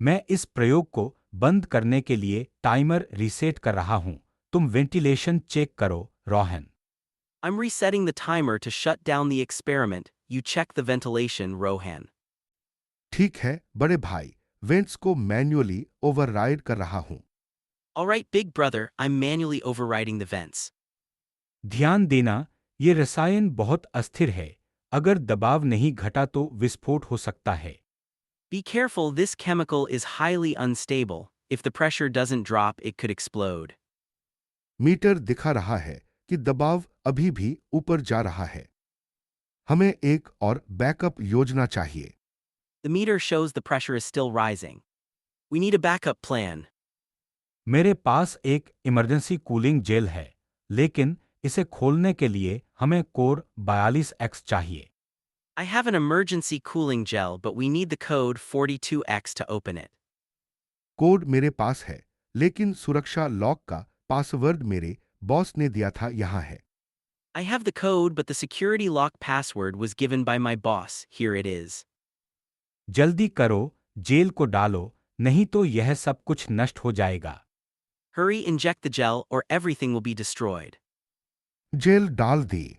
मैं इस प्रयोग को बंद करने के लिए टाइमर रीसेट कर रहा हूं। तुम वेंटिलेशन चेक करो, Rohan. I'm resetting the timer to shut down the experiment. You check the ventilation, Rohan. ठीक है बड़े भाई, वेंट्स को मैन्युअली ओवरराइड कर रहा हूं। Alright, big brother, I'm manually overriding the vents. ध्यान देना, ये रसायन बहुत अस्थिर है। अगर दबाव नहीं घटा तो विस्फोट हो सकता है। Be careful, this chemical is highly unstable. If the pressure doesn't drop, it could explode. Meter दिखा रहा है कि दबाव अभी भी ऊपर जा रहा है। हमें एक और बैकअप योजना चाहिए। The meter shows the pressure is still rising. We need a backup plan. मेरे पास एक इमरजेंसी कूलिंग जेल है, लेकिन इसे खोलने के लिए हमें कोर 42X चाहिए। I have an emergency cooling gel, but we need the code 42X to open it. Code मेरे पास है, लेकिन सुरक्षा लॉक का पासवर्ड मेरे बॉस ने दिया था यहाँ है। I have the code, but the security lock password was given by my boss. Here it is. जल्दी करो, जेल को डालो, नहीं तो यह सब कुछ नष्ट हो जाएगा। Hurry, inject the gel, or everything will be destroyed. Jail डाल दी।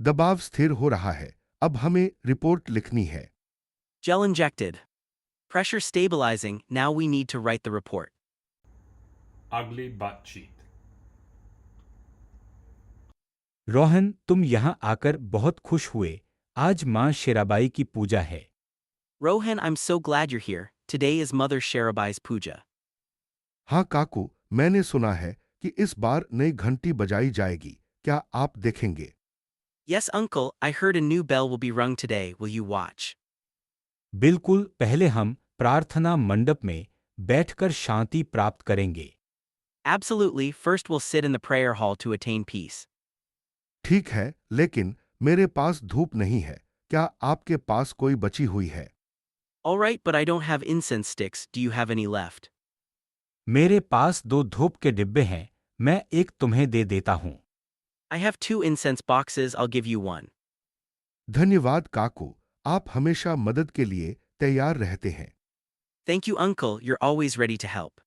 दबाव स्थिर हो रहा है। अब हमें रिपोर्ट लिखनी है। Gel injected. Pressure stabilizing, now we need to write the report. अगली बातचीत। रोहन, तुम यहाँ आकर बहुत खुश हुए। आज माँ शेराबाई की पूजा है। Rohan, I'm so glad you're here. Today is Mother Sharabai's puja. हाँ काकू, मैंने सुना है कि इस बार नई घंटी बजाई जाएगी। क्या आप देखेंगे? Yes, uncle, I heard a new bell will be rung today. Will you watch? बिल्कुल, पहले हम प्रार्थना मंडप में बैठकर शांति प्राप्त करेंगे। Absolutely, first we'll sit in the prayer hall to attain peace. ठीक है, लेकिन मेरे पास धूप नहीं है। क्या आपके पास कोई बची हुई है? Alright, but I don't have incense sticks. Do you have any left? मेरे पास 2 धूप के डिब्बे हैं, मैं एक तुम्हें दे देता हूँ। I have 2 incense boxes, I'll give you one. धन्यवाद काकू, आप हमेशा मदद के लिए तैयार रहते हैं। Thank you, uncle, you're always ready to help.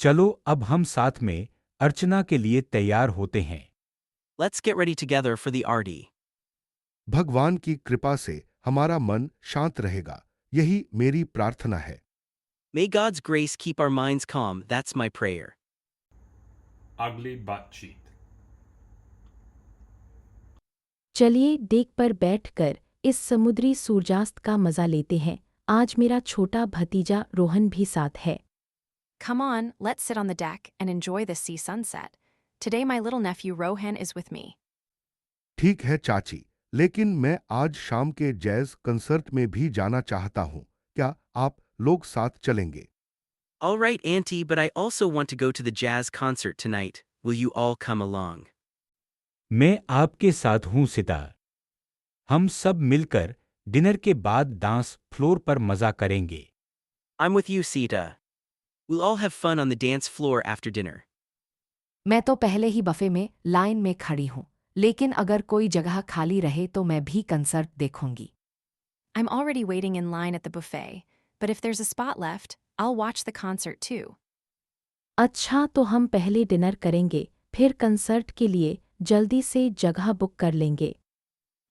चलो अब हम साथ में अर्चना के लिए तैयार होते हैं। Let's get ready together for the arti. भगवान की कृपा से हमारा मन शांत रहेगा, यही मेरी प्रार्थना है। May God's grace keep our minds calm, that's my prayer. अगली बातचीत। चलिए डेक पर बैठकर इस समुद्री सूर्यास्त का मजा लेते हैं। आज मेरा छोटा भतीजा रोहन भी साथ है। Come on, let's sit on the deck and enjoy the sea sunset. Today my little nephew Rohan is with me. ठीक है चाची, लेकिन मैं आज शाम के जैज कंसर्ट में भी जाना चाहता हूँ। क्या आप लोग साथ चलेंगे? Alright, auntie, but I also want to go to the jazz concert tonight. Will you all come along? मैं आपके साथ हूँ सिता। हम सब मिलकर डिनर के बाद डांस फ्लोर पर मजा करेंगे। I'm with you, Sita. We'll all have fun on the dance floor after dinner. मैं तो पहले ही बफे में लाइन में खड़ी हूँ, लेकिन अगर कोई जगह खाली रहे तो मैं भी कंसर्ट देखूंगी। I'm already waiting in line at the buffet, but if there's a spot left, I'll watch the concert too. अच्छा, तो हम पहले डिनर करेंगे, फिर कंसर्ट के लिए जल्दी से जगह बुक कर लेंगे।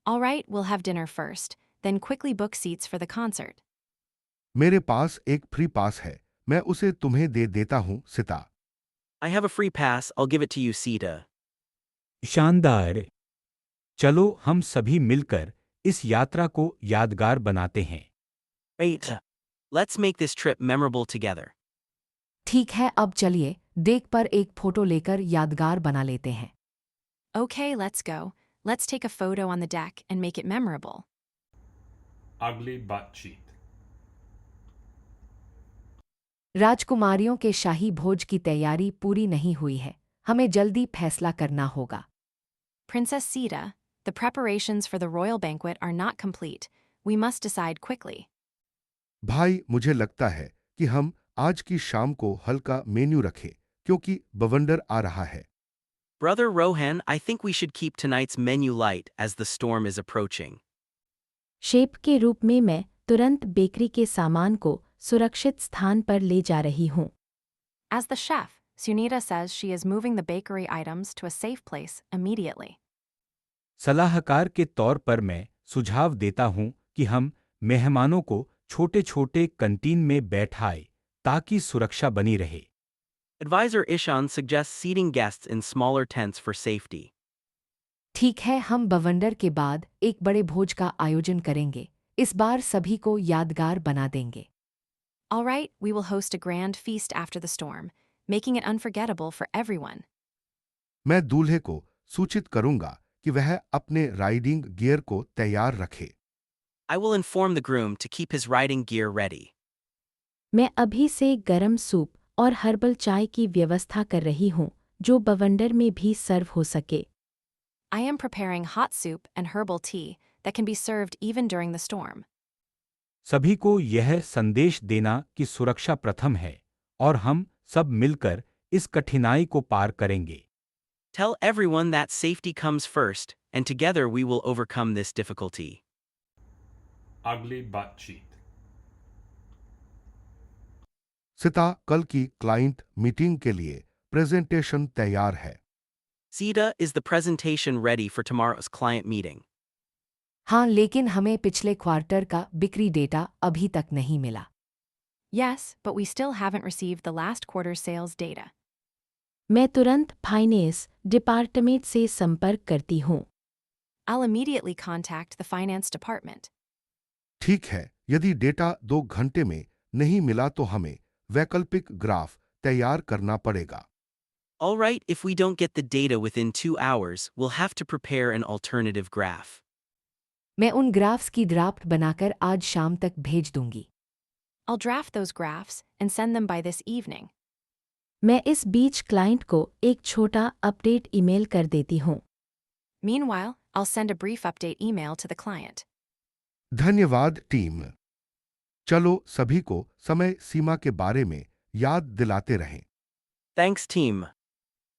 Alright, we'll have dinner first, then quickly book seats for the concert. मेरे पास एक फ्री पास है, मैं उसे तुम्हें दे देता हूँ सिता। I have a free pass, I'll give it to you, Sita. शानदार! चलो हम सभी मिलकर इस यात्रा को यादगार बनाते हैं। Wait. Let's make this trip memorable together. ठीक है, अब चलिए डेक पर एक फोटो लेकर यादगार बना लेते हैं। Okay, let's go. Let's take a photo on the deck and make it memorable. अगली बातचीत। राजकुमारियों के शाही भोज की तैयारी पूरी नहीं हुई है, हमें जल्दी फैसला करना होगा। Princess Sita, the preparations for the royal banquet are not complete. We must decide quickly. भाई, मुझे लगता है कि हम आज की शाम को हल्का मेन्यू रखें, क्योंकि बवंडर आ रहा है। Brother Rohan, I think we should keep tonight's menu light as the storm is approaching. Shape के रूप में मैं तुरंत बेकरी के सामान को सुरक्षित स्थान पर ले जा रही हूँ। As the chef, Sunita says she is moving the bakery items to a safe place immediately. सलाहकार के तौर पर मैं सुझाव देता हूं कि हम मेहमानों को छोटे-छोटे कंटीन में बैठाएं ताकि सुरक्षा बनी रहे। Advisor Ishan suggests seating guests in smaller tents for safety. ठीक है, हम बवंडर के बाद एक बड़े भोज का आयोजन करेंगे। इस बार सभी को यादगार बना देंगे। All right, we will host a grand feast after the storm, making it unforgettable for everyone. मैं दूल्हे को सूचित करूंगा कि वह अपने राइडिंग गियर को तैयार रखे। I will inform the groom to keep his riding gear ready. मैं अभी से गरम सूप और हर्बल चाय की व्यवस्था कर रही हूँ जो बवंडर में भी सर्व हो सके। I am preparing hot soup and herbal tea that can be served even during the storm. सभी को यह संदेश देना कि सुरक्षा प्रथम है और हम सब मिलकर इस कठिनाई को पार करेंगे। Tell everyone that safety comes first, and together we will overcome this difficulty. अगली बातचीत। सिता कल की क्लाइंट मीटिंग के लिए प्रेजेंटेशन तैयार है। Sita, is the presentation ready for tomorrow's client meeting? हाँ, लेकिन हमें पिछले क्वार्टर का बिक्री डेटा अभी तक नहीं मिला। Yes, but we still haven't received the last quarter's sales data. मैं तुरंत फाइनेंस डिपार्टमेंट से संपर्क करती हूँ। I'll immediately contact the finance department. ठीक है, यदि डेटा 2 घंटे में नहीं मिला तो हमें वैकल्पिक ग्राफ तैयार करना पड़ेगा। All right, if we don't get the data within 2 hours, we'll have to prepare an alternative graph. मैं उन ग्राफ्स की ड्राफ्ट बनाकर आज शाम तक भेज दूंगी। I'll draft those graphs and send them by this evening. मैं इस बीच क्लाइंट को एक छोटा अपडेट ईमेल कर देती हूँ। Meanwhile, I'll send a brief update email to the client. धन्यवाद टीम। चलो सभी को समय सीमा के बारे में याद दिलाते रहें। Thanks, team.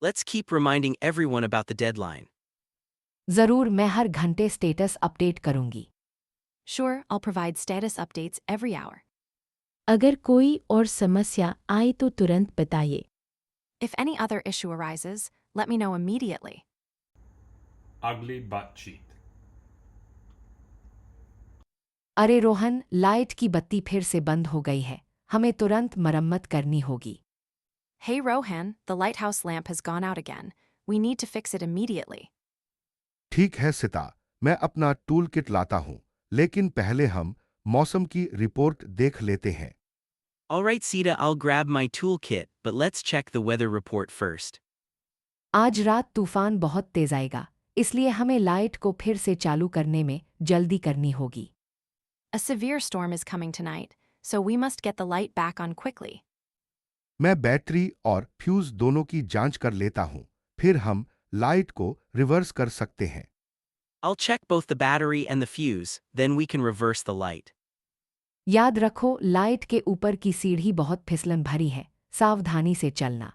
Let's keep reminding everyone about the deadline. जरूर, मैं हर घंटे स्टेटस अपडेट करूंगी। Sure, I'll provide status updates every hour. अगर कोई और समस्या आए तो तुरंत बताइए। If any other issue arises, let me know immediately. अगली बातचीत। अरे रोहन, लाइट की बत्ती फिर से बंद हो गई है। हमें तुरंत मरम्मत करनी होगी। Hey Rohan, the lighthouse lamp has gone out again. We need to fix it immediately. ठीक है सिता, मैं अपना टूल किट लाता हूं, लेकिन पहले हम मौसम की रिपोर्ट देख लेते हैं। All right, Sita, I'll grab my toolkit, but let's check the weather report first. आज रात तूफान बहुत तेज आएगा, इसलिए हमें लाइट को फिर से चालू करने में जल्दी करनी होगी। A severe storm is coming tonight, so we must get the light back on quickly. मैं बैटरी और फ्यूज दोनों की जांच कर लेता हूं, फिर हम लाइट को रिवर्स कर सकते हैं। I'll check both the battery and the fuse, then we can reverse the light. याद रखो, लाइट के ऊपर की सीढ़ी बहुत फिसलन भरी है, सावधानी से चलना।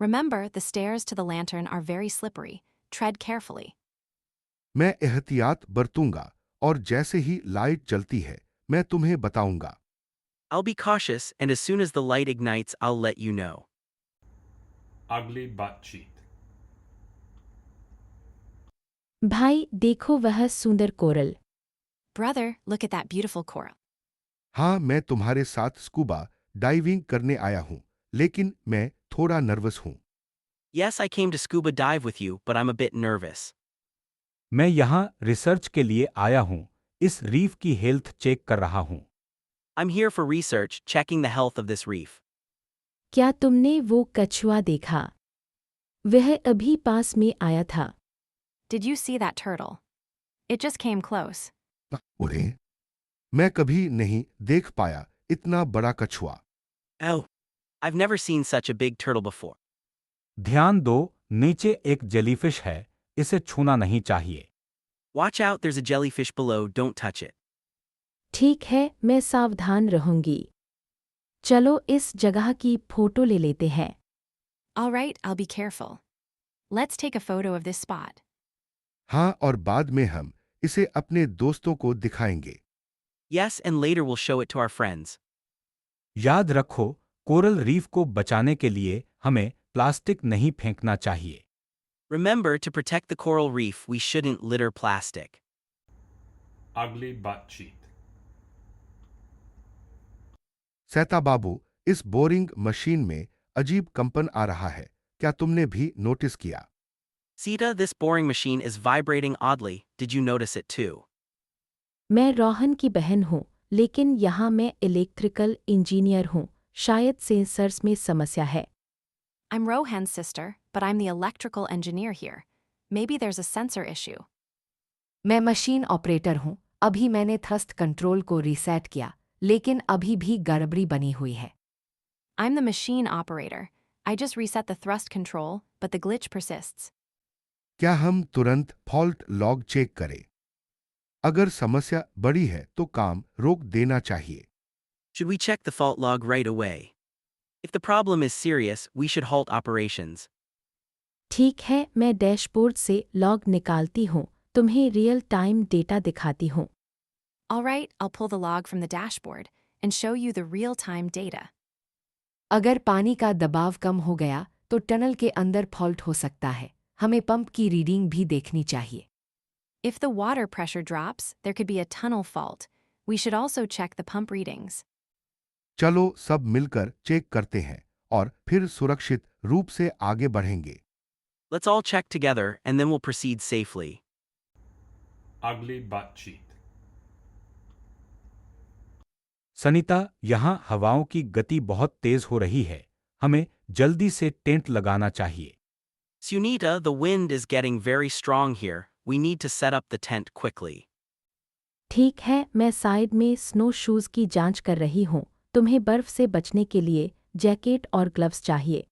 Remember, the stairs to the lantern are very slippery. Tread carefully. मैं एहतियात बरतूंगा और जैसे ही लाइट जलती है मैं तुम्हें बताऊंगा। I'll be cautious, and as soon as the light ignites, I'll let you know. अगली बातचीत। भाई देखो वह सुंदर coral. Brother, look at that beautiful coral. हाँ, मैं तुम्हारे साथ स्कूबा डाइविंग करने आया हूं, लेकिन मैं थोड़ा नर्वस हूं। Yes, I came to scuba dive with you, but I'm a bit nervous. मैं यहाँ रिसर्च के लिए आया हूँ, इस रीफ की हेल्थ चेक कर रहा हूँ। I'm here for research, checking the health of this reef. क्या तुमने वो कछुआ देखा? वह अभी पास में आया था। Did you see that turtle? It just came close. उन्हें मैं कभी नहीं देख पाया इतना बड़ा कछुआ। Oh, I've never seen such a big turtle before. ध्यान दो, नीचे एक जेलीफिश है, इसे छूना नहीं चाहिए। Watch out, there's a jellyfish below, don't touch it. ठीक है, मैं सावधान रहूंगी। चलो इस जगह की फोटो ले लेते हैं। All right, I'll be careful. Let's take a photo of this spot. हाँ, और बाद में हम इसे अपने दोस्तों को दिखाएंगे। Yes, and later we'll show it to our friends. याद रखो, कोरल रीफ को बचाने के लिए हमें प्लास्टिक नहीं फेंकना चाहिए। Remember, to protect the coral reef, we shouldn't litter plastic. Ugly butt cheek. सहता बाबू, इस बोरिंग मशीन में अजीब कंपन आ रहा है, क्या तुमने भी नोटिस किया? Sita, this boring machine is vibrating oddly. Did you notice it too? मैं रोहन की बहन हूँ, लेकिन यहाँ मैं इलेक्ट्रिकल इंजीनियर हूँ। शायद सेंसर्स में समस्या है। I'm Rohan's sister, but I'm the electrical engineer here. Maybe there's a sensor issue. मैं मशीन ऑपरेटर हूँ। अभी मैंने थ्रस्ट कंट्रोल को रीसेट किया, लेकिन अभी भी गड़बड़ी बनी हुई है। I'm the machine operator. I just reset the thrust control, but the glitch persists. क्या हम तुरंत फॉल्ट लॉग चेक करें? अगर समस्या बड़ी है तो काम रोक देना चाहिए। Should we check the fault log right away? If the problem is serious, we should halt operations. ठीक है, मैं डैशबोर्ड से लॉग निकालती हूँ, तुम्हें रियल टाइम डेटा दिखाती हूँ। Alright, I'll pull the log from the dashboard and show you the real-time data. अगर पानी का दबाव कम हो गया तो टनल के अंदर फॉल्ट हो सकता है। हमें पंप की रीडिंग भी देखनी चाहिए। If the water pressure drops, there could be a tunnel fault. We should also check the pump readings. चलो सब मिलकर चेक करते हैं और फिर सुरक्षित रूप से आगे बढ़ेंगे। Let's all check together and then we'll proceed safely. Ugly butt cheek. Sanita, यहाँ हवाओं की गति बहुत तेज हो रही है। हमें जल्दी से टेंट लगाना चाहिए। Sunita, the wind is getting very strong here. We need to set up the tent quickly. ठीक है, मैं साइड में स्नो शूज़ की जांच कर रही हूँ। तुम्हें बर्फ से बचने के लिए जैकेट और ग्लव्स चाहिए।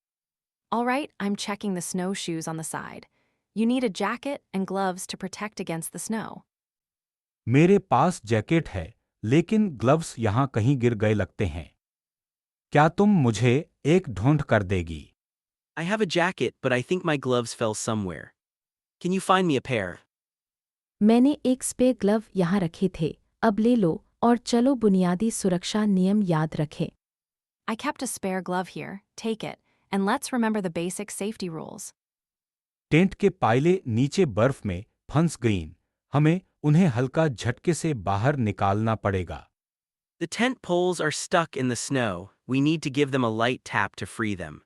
Alright, I'm checking the snowshoes on the side. You need a jacket and gloves to protect against the snow. मेरे पास जैकेट है, लेकिन ग्लव्स यहाँ कहीं गिर गए लगते हैं। क्या तुम मुझे एक ढूंढ कर देगी? I have a jacket, but I think my gloves fell somewhere. Can you find me a pair? मैंने एक स्पेयर ग्लव यहाँ रखे थे, अब ले लो और चलो बुनियादी सुरक्षा नियम याद रखें। I kept a spare glove here. Take it, and let's remember the basic safety rules. Tent के पायले नीचे बर्फ में फंस गईं। हमें उन्हें हल्का झटके से बाहर निकालना पड़ेगा। The tent poles are stuck in the snow. We need to give them a light tap to free them.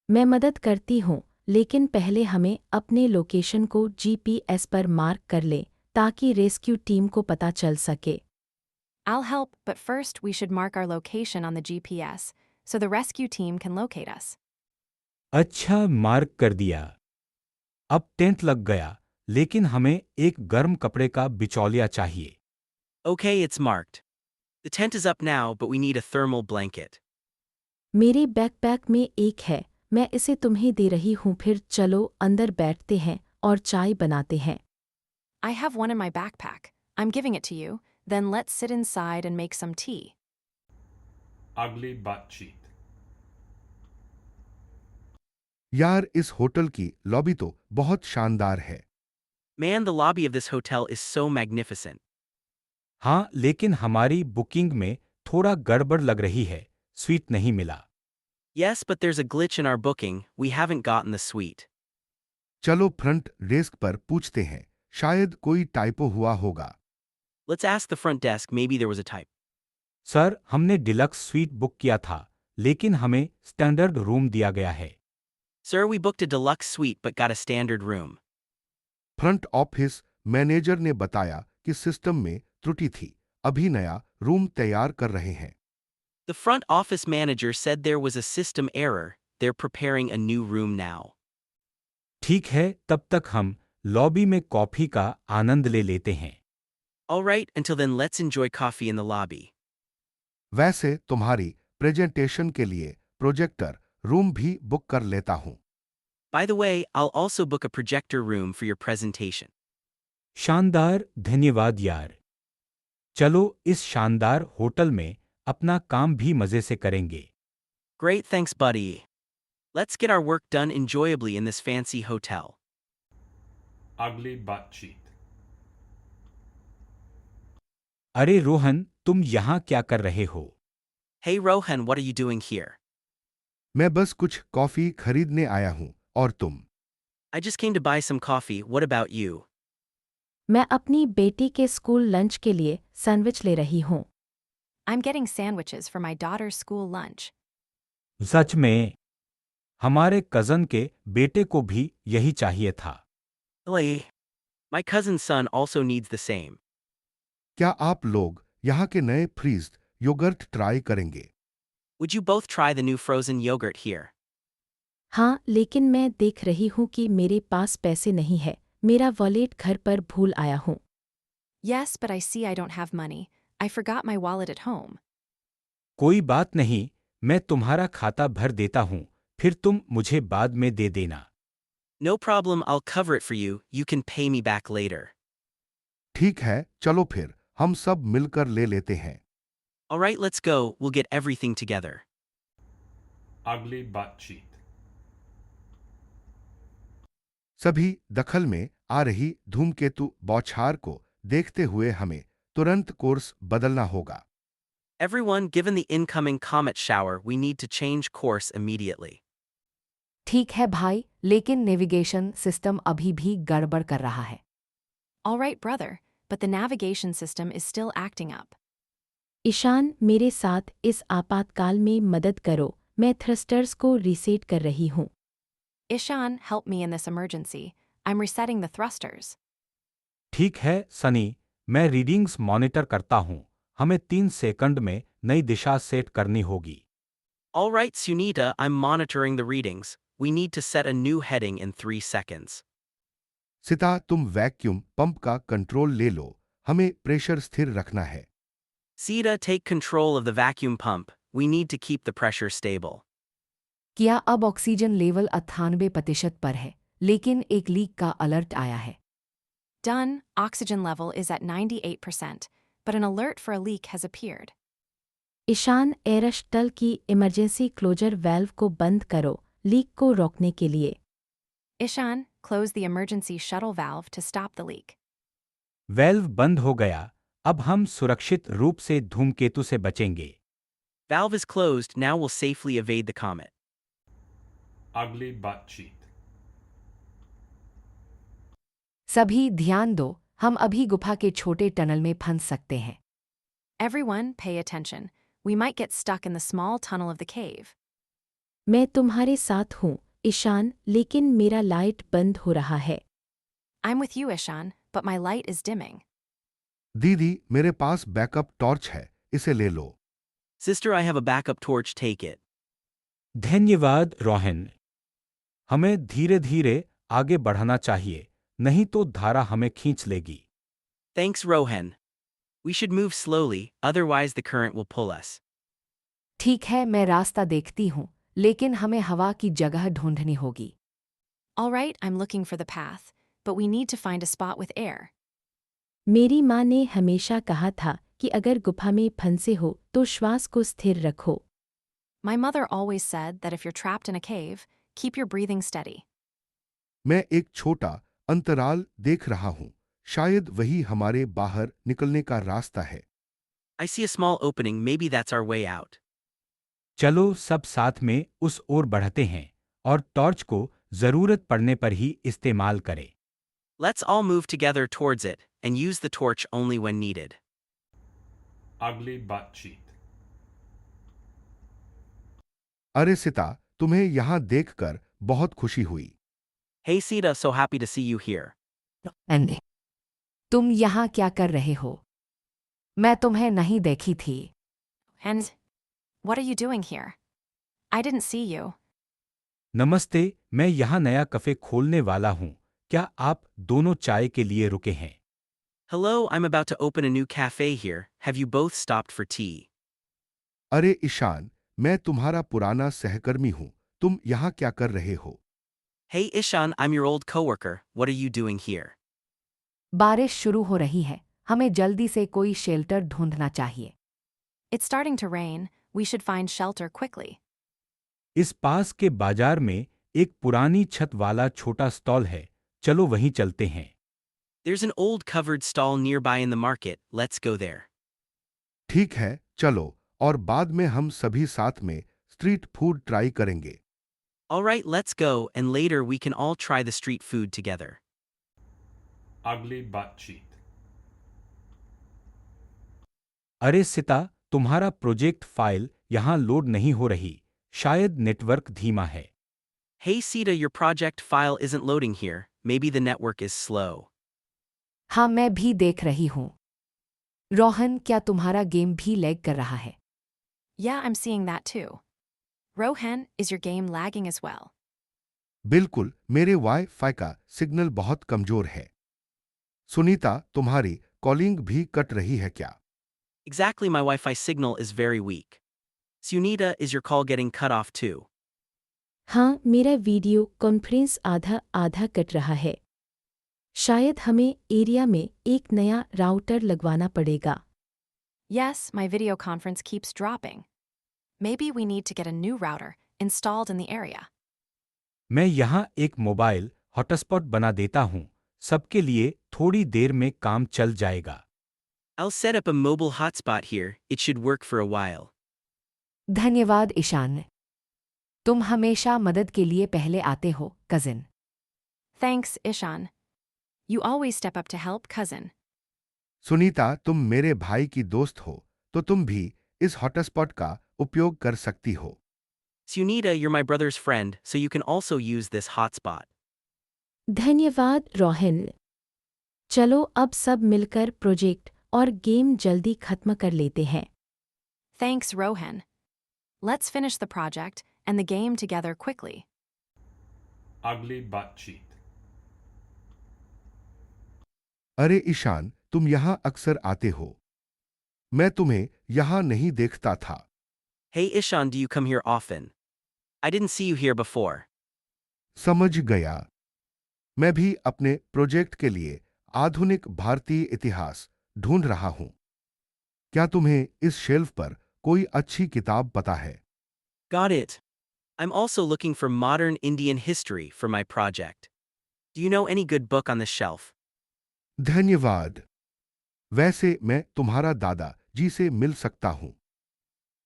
मैं मदद करती हूँ, लेकिन पहले हमें अपने लोकेशन को जीपीएस पर मार्क कर लें, ताकि रेस्क्यू टीम को पता चल सके। I'll help, but first we should mark our location on the GPS so the rescue team can locate us. अच्छा, मार्क कर दिया। अब टेंट लग गया, लेकिन हमें एक गर्म कपड़े का बिचौलिया चाहिए। Okay, it's marked. The tent is up now, but we need a thermal blanket. मेरे बैकपैक में एक है, मैं इसे तुम्हें दे रही हूँ। फिर चलो अंदर बैठते हैं और चाय बनाते हैं। I have one in my backpack. I'm giving it to you. Then let's sit inside and make some tea. Ugly butt cheek. यार, इस होटल की लॉबी तो बहुत शानदार है। Man, the lobby of this hotel is so magnificent. हाँ, लेकिन हमारी बुकिंग में थोड़ा गड़बड़ लग रही है, स्वीट नहीं मिला। Yes, but there's a glitch in our booking. We haven't gotten the suite. चलो फ्रंट डेस्क पर पूछते हैं, शायद कोई टाइपो हुआ होगा। Let's ask the front desk, maybe there was a type. Sir, हमने डिलक्स स्वीट बुक किया था, लेकिन हमें स्टैंडर्ड रूम दिया गया है। Sir, we booked a deluxe suite but got a standard room. Front office manager ने बताया कि सिस्टम में त्रुटि थी, अभी नया रूम तैयार कर रहे हैं। The front office manager said there was a system error. They're preparing a new room now. ठीक है, तब तक हम लॉबी में कॉफी का आनंद ले लेते हैं। Alright, until then let's enjoy coffee in the lobby. वैसे तुम्हारी प्रेजेंटेशन के लिए प्रोजेक्टर रूम भी बुक कर लेता हूं। By the way, I'll also book a projector room for your presentation. शानदार, धन्यवाद यार। चलो इस शानदार होटल में अपना काम भी मजे से करेंगे। Great, thanks, buddy. Let's get our work done enjoyably in this fancy hotel. Ugly butt cheek. अरे रोहन, तुम यहाँ क्या कर रहे हो? Hey Rohan, what are you doing here? मैं बस कुछ कॉफी खरीदने आया हूँ। और तुम? I just came to buy some coffee, what about you? मैं अपनी बेटी के स्कूल लंच के लिए सैंडविच ले रही हूँ। I'm getting sandwiches for my daughter's school lunch. सच में हमारे कजन के बेटे को भी यही चाहिए था। Really? My cousin's son also needs the same. क्या आप लोग यहाँ के नए फ्रीज्ड योगर्ट ट्राई करेंगे? Would you both try the new frozen yogurt here? हाँ, लेकिन मैं देख रही हूँ कि मेरे पास पैसे नहीं है। मेरा वॉलेट घर पर भूल आया हूँ। Yes, but I see I don't have money. I forgot my wallet at home. कोई बात नहीं, मैं तुम्हारा खाता भर देता हूँ, फिर तुम मुझे बाद में दे देना। No problem, I'll cover it for you, you can pay me back later. ठीक है, चलो फिर हम सब मिलकर ले लेते हैं। Alright, let's go, we'll get everything together. Ugly baatcheet. सभी दखल में आ रही धूमकेतु बौछार को देखते हुए हमें तुरंत कोर्स बदलना होगा। Everyone, given the incoming comet shower, we need to change course immediately. ठीक है भाई, लेकिन नेविगेशन सिस्टम अभी भी गड़बड़ कर रहा है। All right, brother, but the navigation system is still acting up. Ishan, मेरे साथ इस आपातकाल में मदद करो। मैं थ्रस्टर्स को रीसेट कर रही हूँ। Ishan, help me in this emergency. I'm resetting the thrusters. ठीक है सनी, मैं रीडिंग्स मॉनिटर करता हूँ। हमें 3 सेकंड में नई दिशा सेट करनी होगी। Alright, Sunita, I'm monitoring the readings. We need to set a new heading in 3 seconds. सिता, तुम वैक्यूम पंप का कंट्रोल ले लो। हमें प्रेशर स्थिर रखना है। Sita, take control of the vacuum pump. We need to keep the pressure stable. क्या अब oxygen level 98% पर है, लेकिन एक लीक का अलर्ट आया है। Done, oxygen level is at 98%, but an alert for a leak has appeared. Ishan, एयरस्टल की इमरजेंसी क्लोजर वाल्व को बंद करो, लीक को रोकने के लिए। Ishan, close the emergency shuttle valve to stop the leak. Valve बंद हो गया, अब हम सुरक्षित रूप से धूमकेतु से बचेंगे। Valve is closed, now we'll safely evade the comet. Ugly baatcheet. सभी ध्यान दो, हम अभी गुफा के छोटे टनल में फंस सकते हैं। Everyone, pay attention. We might get stuck in the small tunnel of the cave. मैं तुम्हारे साथ हूँ, ईशान, लेकिन मेरा लाइट बंद हो रहा है। I'm with you, Ishan, but my light is dimming. दीदी, मेरे पास बैकअप टॉर्च है, इसे ले लो। Sister, I have a backup torch, take it. धन्यवाद रोहन। हमें धीरे धीरे आगे बढ़ाना चाहिए, नहीं तो धारा हमें खींच लेगी। Thanks, Rohan. We should move slowly, otherwise the current will pull us. ठीक है, मैं रास्ता देखती हूँ, लेकिन हमें हवा की जगह ढूंढनी होगी। All right, I'm looking for the path, but we need to find a spot with air. मेरी माँ ने हमेशा कहा था कि अगर गुफा में फंसे हो तो श्वास को स्थिर रखो। My mother always said that if you're trapped in a cave, keep your breathing steady. मैं एक छोटा अंतराल देख रहा हूँ, शायद वही हमारे बाहर निकलने का रास्ता है। I see a small opening, maybe that's our way out. चलो सब साथ में उस ओर बढ़ते हैं और टॉर्च को जरूरत पड़ने पर ही इस्तेमाल करें। Let's all move together towards it, and use the torch only when needed. Ugly baatcheet. अरे सिता, तुम्हें यहाँ देखकर बहुत खुशी हुई। Hey Sita, so happy to see you here. Andy, तुम यहाँ क्या कर रहे हो? मैं तुम्हें नहीं देखी थी। And what are you doing here? I didn't see you. नमस्ते, मैं यहाँ नया कैफे खोलने वाला हूँ। क्या आप दोनों चाय के लिए रुके हैं? Hello, I'm about to open a new cafe here. Have you both stopped for tea? अरे ईशान, मैं तुम्हारा पुराना सहकर्मी हूँ। तुम यहाँ क्या कर रहे हो? Hey Ishan, I'm your old coworker. What are you doing here? बारिश शुरू हो रही है, हमें जल्दी से कोई शेल्टर ढूंढना चाहिए। It's starting to rain. We should find shelter quickly. इस पास के बाजार में एक पुरानी छत वाला छोटा स्टॉल है, चलो वहीं चलते हैं। There's an old covered stall nearby in the market. Let's go there. ठीक है, चलो, और बाद में हम सभी साथ में स्ट्रीट फूड ट्राई करेंगे। Alright, let's go, and later we can all try the street food together. Ugly butt cheek. अरे सिता, तुम्हारा प्रोजेक्ट फाइल यहाँ लोड नहीं हो रही, शायद नेटवर्क धीमा है। Hey Sita, your project file isn't loading here. Maybe the network is slow. हाँ, मैं भी देख रही हूँ। रोहन, क्या तुम्हारा गेम भी लैग कर रहा है? Yeah, I'm seeing that too. Rohan, is your game lagging as well? बिल्कुल, मेरे वाई-फाई का सिग्नल बहुत कमजोर है। सुनीता, तुम्हारी कॉलिंग भी कट रही है क्या? Exactly, my Wi Fi signal is very weak. Sunita, is your call getting cut off too? हाँ, मेरा वीडियो कॉन्फ्रेंस आधा आधा कट रहा है। शायद हमें एरिया में एक नया राउटर लगवाना पड़ेगा। Yes, my video conference keeps dropping. Maybe we need to get a new router installed in the area. मैं यहाँ एक मोबाइल हॉटस्पॉट बना देता हूँ, सबके लिए थोड़ी देर में काम चल जाएगा। I'll set up a mobile hotspot here, it should work for a while. धन्यवाद ईशान। तुम हमेशा मदद के लिए पहले आते हो, cousin. Thanks, Ishan. You always step up to help, cousin. Sunita, तुम मेरे भाई की दोस्त हो, तो तुम भी इस हॉटस्पॉट का उपयोग कर सकती हो। Sunita, you're my brother's friend, so you can also use this hotspot. धन्यवाद रोहन। चलो अब सब मिलकर प्रोजेक्ट और गेम जल्दी खत्म कर लेते हैं। Thanks, Rohan. Let's finish the project and the game together quickly. Ugly butt cheek. अरे ईशान, तुम यहाँ अक्सर आते हो। मैं तुम्हें यहाँ नहीं देखता था। Hey Ishan, do you come here often? I didn't see you here before. समझ गया। मैं भी अपने प्रोजेक्ट के लिए आधुनिक भारतीय इतिहास ढूंढ रहा हूं। क्या तुम्हें इस शेल्फ पर कोई अच्छी किताब पता है? Got it. I'm also looking for modern Indian history for my project. Do you know any good book on the shelf? धन्यवाद। वैसे मैं तुम्हारा दादा जी से मिल सकता हूं।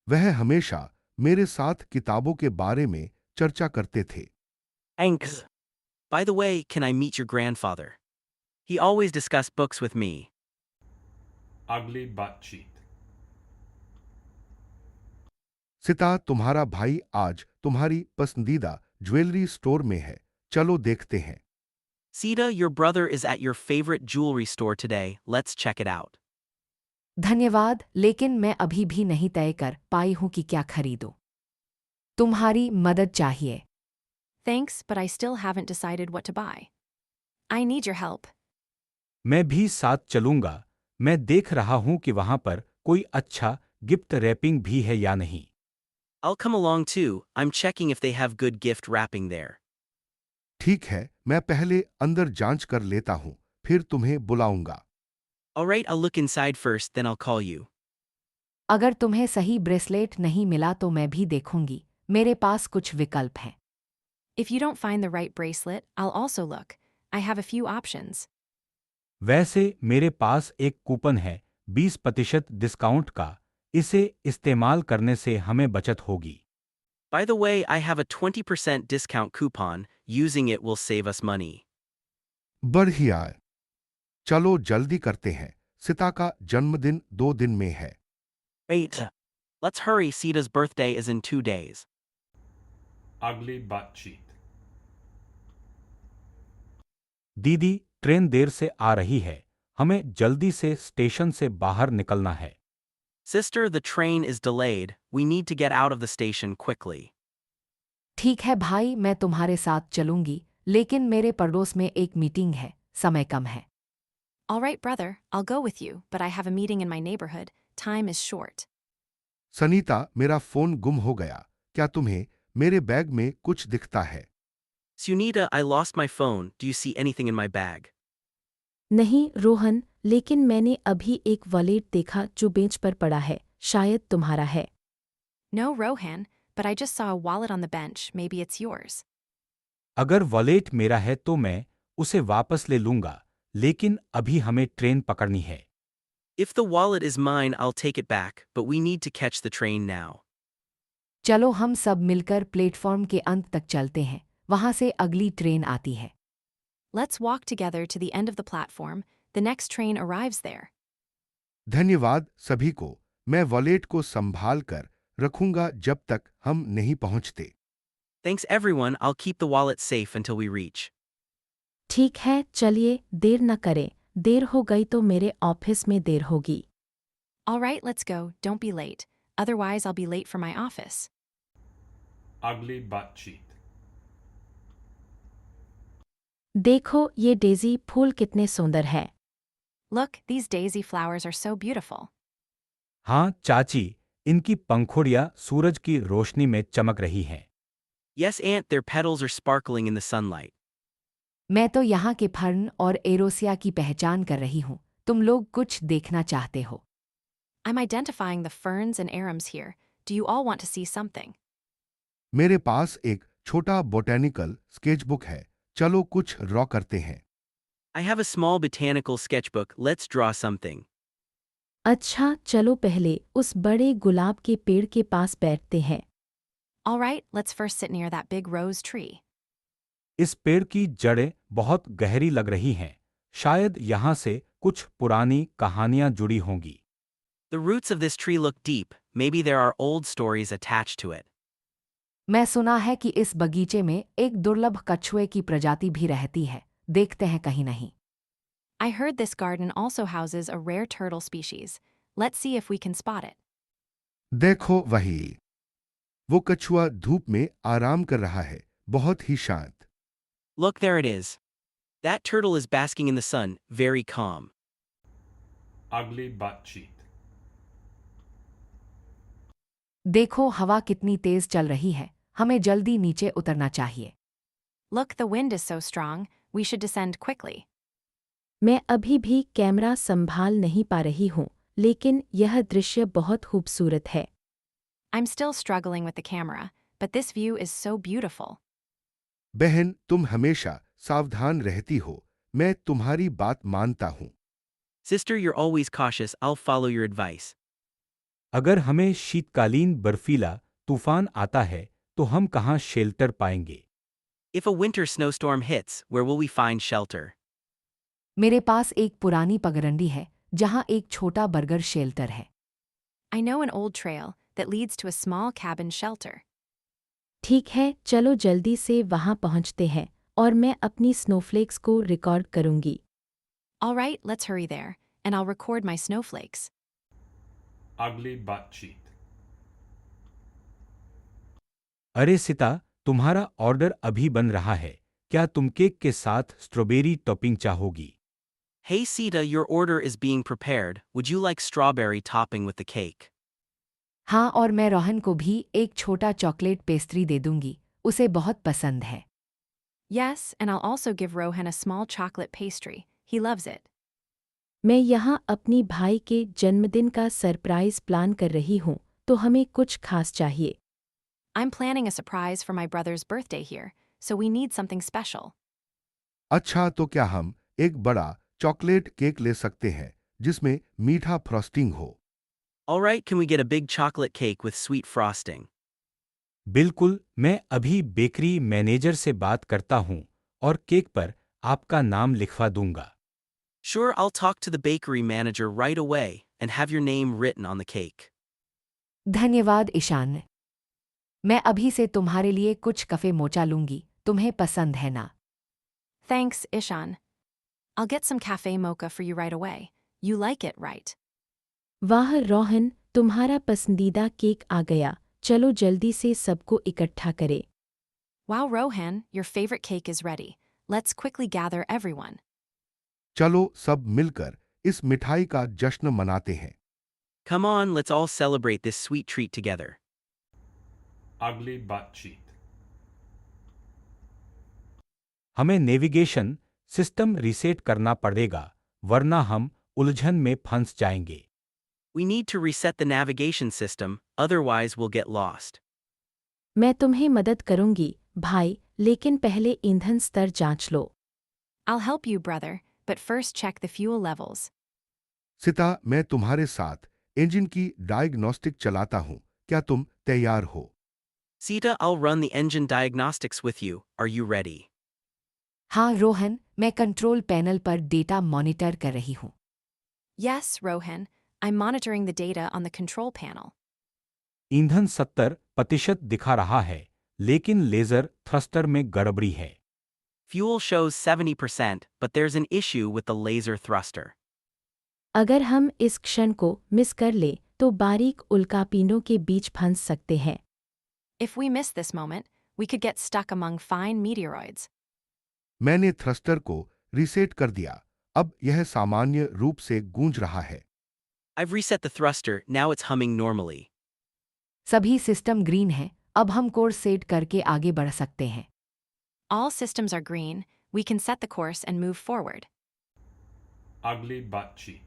वह हमेशा मेरे साथ किताबों के बारे में चर्चा करते थे। Thanks. By the way, can I meet your grandfather? He always discussed books with me. Ugly butt cheek. सिता, तुम्हारा भाई आज तुम्हारी पसंदीदा ज्वेलरी स्टोर में है। चलो देखते हैं। Sita, your brother is at your favorite jewelry store today. Let's check it out. धन्यवाद, लेकिन मैं अभी भी नहीं तय कर पाई हूँ कि क्या खरीदूं। तुम्हारी मदद चाहिए। Thanks, but I still haven't decided what to buy. I need your help. मैं भी साथ चलूंगा। मैं देख रहा हूँ कि वहाँ पर कोई अच्छा गिफ्ट रैपिंग भी है या नहीं। I'll come along too. I'm checking if they have good gift wrapping there. ठीक है, मैं पहले अंदर जांच कर लेता हूं, फिर तुम्हें बुलाऊंगा। Alright, I'll look inside first, then I'll call you. अगर तुम्हें सही ब्रेसलेट नहीं मिला तो मैं भी देखूंगी। मेरे पास कुछ विकल्प हैं। If you don't find the right bracelet, I'll also look. I have a few options. वैसे मेरे पास एक कूपन है 20% डिस्काउंट का। इसे इस्तेमाल करने से हमें बचत होगी। By the way, I have a 20% discount coupon. Using it will save us money. बढ़िया। चलो जल्दी करते हैं। सिता का जन्मदिन 2 दिन में है। Wait. Let's hurry, Sita's birthday is in 2 days. Ugly butt cheek. दीदी, ट्रेन देर से आ रही है। हमें जल्दी से स्टेशन से बाहर निकलना है। Sister, the train is delayed. We need to get out of the station quickly. ठीक है भाई, मैं तुम्हारे साथ चलूंगी, लेकिन मेरे पड़ोस में एक मीटिंग है, समय कम है। All right, brother, I'll go with you, but I have a meeting in my neighborhood. Time is short. Sunita, मेरा फोन गुम हो गया। क्या तुम्हें मेरे बैग में कुछ दिखता है? Sunita, I lost my phone. Do you see anything in my bag? नहीं रोहन, लेकिन मैंने अभी एक वॉलेट देखा जो बेंच पर पड़ा है। शायद तुम्हारा है। No, Rohan, but I just saw a wallet on the bench. Maybe it's yours. अगर वॉलेट मेरा है तो मैं उसे वापस ले लूंगा, लेकिन अभी हमें ट्रेन पकड़नी है। If the wallet is mine, I'll take it back, but we need to catch the train now. चलो हम सब मिलकर प्लेटफॉर्म के अंत तक चलते हैं, वहां से अगली ट्रेन आती है। Let's walk together to the end of the platform. The next train arrives there. धन्यवाद सभी को। मैं वॉलेट को संभाल कर रखूंगा जब तक हम नहीं पहुंचते। Thanks everyone, I'll keep the wallet safe until we reach. ठीक है, चलिए देर न करें, देर हो गई तो मेरे ऑफिस में देर होगी। Alright, let's go, don't be late. Otherwise, I'll be late for my office. Ugly बातचीत। देखो ये डेज़ी फूल कितने सुंदर है। Look, these daisy flowers are so beautiful. हाँ चाची, इनकी पंखुड़ियाँ सूरज की रोशनी में चमक रही हैं। Yes, Aunt, their petals are sparkling in the sunlight. मैं तो यहाँ के फर्न और एरोसिया की पहचान कर रही हूँ। तुम लोग कुछ देखना चाहते हो? I'm identifying the ferns and arums here. Do you all want to see something? मेरे पास एक छोटा बोटेनिकल स्केचबुक है। चलो कुछ ड्रॉ करते हैं। I have a small botanical sketchbook. Let's draw something. अच्छा, चलो पहले उस बड़े गुलाब के पेड़ के पास बैठते हैं। Alright, let's first sit near that big rose tree. इस पेड़ की जड़ें बहुत गहरी लग रही हैं। शायद यहाँ से कुछ पुरानी कहानियाँ जुड़ी होंगी। The roots of this tree look deep. Maybe there are old stories attached to it. मैं सुना है कि इस बगीचे में एक दुर्लभ कछुए की प्रजाति भी रहती है। देखते हैं कहीं नहीं। I heard this garden also houses a rare turtle species. Let's see if we can spot it. देखो वही, वो कछुआ धूप में आराम कर रहा है, बहुत ही शांत। Look, there it is. That turtle is basking in the sun, very calm. Ugly बातचीत। देखो हवा कितनी तेज चल रही है, हमें जल्दी नीचे उतरना चाहिए। Look, the wind is so strong. We should descend quickly. मैं अभी भी कैमरा संभाल नहीं पा रही हूँ, लेकिन यह दृश्य बहुत खूबसूरत है। I'm still struggling with the camera, but this view is so beautiful. बहन, तुम हमेशा सावधान रहती हो। मैं तुम्हारी बात मानता हूँ। Sister, you're always cautious. I'll follow your advice. अगर हमें शीतकालीन बर्फीला तूफान आता है तो हम कहाँ शेल्टर पाएंगे? If a winter snowstorm hits, where will we find shelter? मेरे पास एक पुरानी पगडंडी है, जहाँ एक छोटा बर्गर शेल्टर है। I know an old trail that leads to a small cabin shelter. ठीक है, चलो जल्दी से वहाँ पहुँचते हैं और मैं अपनी स्नोफ्लेक्स को रिकॉर्ड करूँगी। Alright, let's hurry there, and I'll record my snowflakes. Ugly बातचीत। अरे सिता, तुम्हारा ऑर्डर अभी बन रहा है। क्या तुम केक के साथ स्ट्रॉबेरी टॉपिंग चाहोगी? Hey Sita, your order is being prepared. Would you like strawberry topping with the cake? हाँ, और मैं रोहन को भी एक छोटा चॉकलेट पेस्ट्री दे दूंगी, उसे बहुत पसंद है। Yes, and I'll also give Rohan a small chocolate pastry. He loves it. मैं यहाँ अपनी भाई के जन्मदिन का सरप्राइज प्लान कर रही हूँ, तो हमें कुछ खास चाहिए। I'm planning a surprise for my brother's birthday here, so we need something special. अच्छा, तो क्या हम एक बड़ा चॉकलेट केक ले सकते हैं जिसमें मीठा फ्रॉस्टिंग हो? Alright, can we get a big chocolate cake with sweet frosting? बिल्कुल, मैं अभी बेकरी मैनेजर से बात करता हूँ और केक पर आपका नाम लिखवा दूंगा। Sure, I'll talk to the bakery manager right away and have your name written on the cake. धन्यवाद ईशान। मैं अभी से तुम्हारे लिए कुछ कफे मोचा लूंगी, तुम्हें पसंद है ना? Thanks, Ishan. I'll get some cafe mocha for you right away. You like it, right? वाह रोहन, तुम्हारा पसंदीदा केक आ गया। चलो जल्दी से सबको इकट्ठा करें। Wow, Rohan, your favorite cake is ready. Let's quickly gather everyone. चलो सब मिलकर इस मिठाई का जश्न मनाते हैं। Come on, let's all celebrate this sweet treat together. Ugly बातचीत। हमें नेविगेशन सिस्टम रीसेट करना पड़ेगा, वरना हम उलझन में फंस जाएंगे। We need to reset the navigation system, otherwise we'll get lost. मैं तुम्हें मदद करूंगी, भाई, लेकिन पहले ईंधन स्तर जांच लो। I'll help you, brother, but first check the fuel levels. सिता, मैं तुम्हारे साथ इंजन की डायग्नोस्टिक चलाता हूं। क्या तुम तैयार हो? Sita, I'll run the engine diagnostics with you. Are you ready? हाँ रोहन, मैं कंट्रोल पैनल पर डेटा मॉनिटर कर रही हूँ। Yes, Rohan, I'm monitoring the data on the control panel. ईंधन 70% दिखा रहा है, लेकिन लेजर थ्रस्टर में गड़बड़ी है। Fuel shows 70%, but there's an issue with the laser thruster. अगर हम इस क्षण को मिस कर ले तो बारीक उल्कापिंडों के बीच फंस सकते हैं। If we miss this moment, we could get stuck among fine meteoroids. मैंने थ्रस्टर को रीसेट कर दिया। अब यह सामान्य रूप से गूंज रहा है। I've reset the thruster, now it's humming normally. सभी सिस्टम ग्रीन हैं, अब हम कोर्स सेट करके आगे बढ़ सकते हैं। All systems are green, we can set the course and move forward. अगली बातचीत।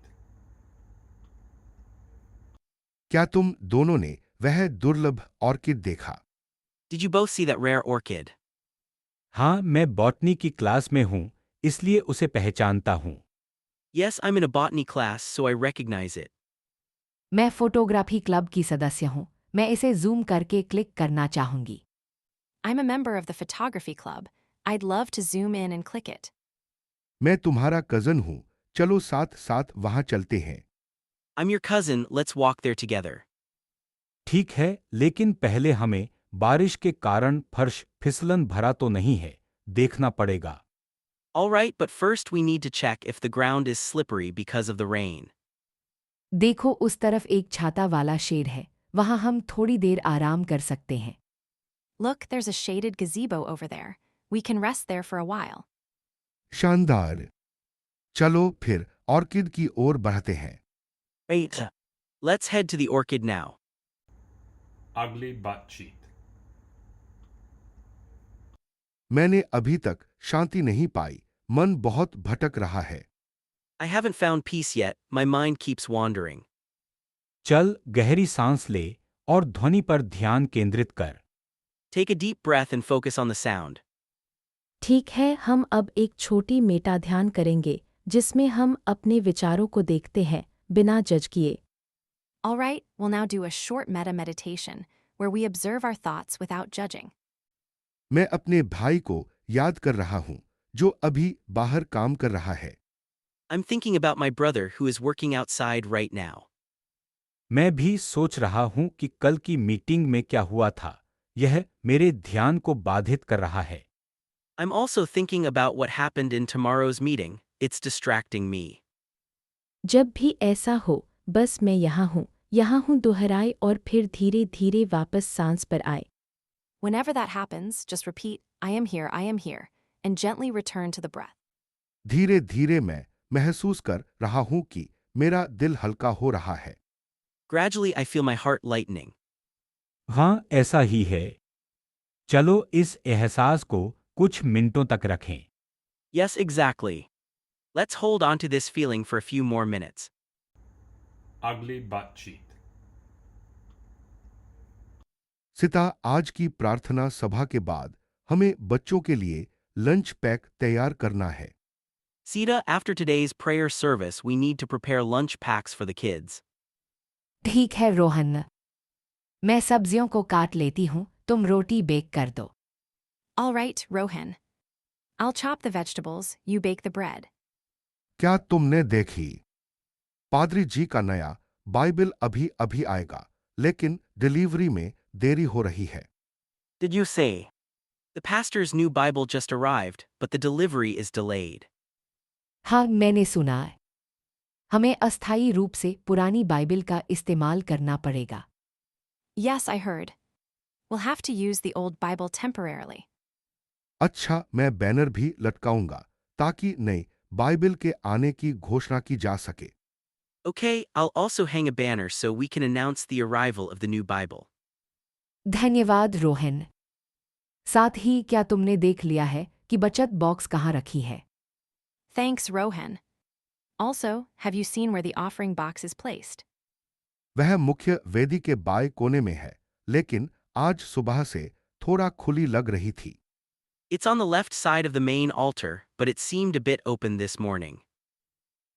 क्या तुम दोनों ने वह दुर्लभ ऑर्किड देखा? Did you both see that rare orchid? हाँ, मैं बॉटनी की क्लास में हूँ, इसलिए उसे पहचानता हूँ। Yes, I'm in a botany class, so I recognize it. मैं फोटोग्राफी क्लब की सदस्य हूँ, मैं इसे जूम करके क्लिक करना चाहूंगी। I'm a member of the photography club. I'd love to zoom in and click it. मैं तुम्हारा कजन हूं, चलो साथ साथ वहां चलते हैं। I'm your cousin, let's walk there together. ठीक है, लेकिन पहले हमें बारिश के कारण फर्श फिसलन भरा तो नहीं है, देखना पड़ेगा। Alright, but first we need to check if the ground is slippery because of the rain. देखो उस तरफ एक छाता वाला शेड है, वहां हम थोड़ी देर आराम कर सकते हैं। Look, there's a shaded gazebo over there. We can rest there for a while. शानदार। चलो फिर ऑर्किड की ओर बढ़ते हैं। Wait. Let's head to the orchid now. अगली बातचीत। मैंने अभी तक शांति नहीं पाई, मन बहुत भटक रहा है। I haven't found peace yet, my mind keeps wandering. चल गहरी सांस ले और ध्वनि पर ध्यान केंद्रित कर। Take a deep breath and focus on the sound. ठीक है, हम अब एक छोटी मेटा ध्यान करेंगे जिसमें हम अपने विचारों को देखते हैं बिना जज किए। Alright, we'll now do a short meta meditation where we observe our thoughts without judging. मैं अपने भाई को याद कर रहा हूं, जो अभी बाहर काम कर रहा है। I'm thinking about my brother who is working outside right now. मैं भी सोच रहा हूँ कि कल की मीटिंग में क्या हुआ था, यह मेरे ध्यान को बाधित कर रहा है। I'm also thinking about what happened in tomorrow's meeting, it's distracting me. जब भी ऐसा हो, बस मैं यहाँ हूँ दोहराए और फिर धीरे धीरे वापस सांस पर आए। Whenever that happens, just repeat, I am here, and gently return to the breath. धीरे धीरे मैं महसूस कर रहा हूं कि मेरा दिल हल्का हो रहा है। Gradually, I feel my heart lightening. हाँ, ऐसा ही है। चलो इस एहसास को कुछ मिनटों तक रखें। Yes, exactly. Let's hold on to this feeling for a few more minutes. अगली बातचीत। सिता, आज की प्रार्थना सभा के बाद हमें बच्चों के लिए लंच पैक तैयार करना है। Sita, after today's prayer service, we need to prepare lunch packs for the kids. ठीक है रोहन, मैं सब्जियों को काट लेती हूँ, तुम रोटी बेक कर दो। Alright, Rohan. I'll chop the vegetables, you bake the bread. क्या तुमने देखी? पादरी जी का नया बाइबल अभी अभी आएगा, लेकिन डिलीवरी में देरी हो रही है। Did you say? The pastor's new Bible just arrived, but the delivery is delayed. हाँ, मैंने सुना है। हमें अस्थायी रूप से पुरानी बाइबल का इस्तेमाल करना पड़ेगा। Yes, I heard. We'll have to use the old Bible temporarily. अच्छा, मैं बैनर भी लटकाऊंगा ताकि नई बाइबल के आने की घोषणा की जा सके। Okay, I'll also hang a banner so we can announce the arrival of the new Bible. धन्यवाद रोहन। साथ ही क्या तुमने देख लिया है कि बचत बॉक्स कहाँ रखी है? Thanks, Rohan. Also, have you seen where the offering box is placed? वह मुख्य वेदी के बाएं कोने में है, लेकिन आज सुबह से थोड़ा खुली लग रही थी। It's on the left side of the main altar, but it seemed a bit open this morning.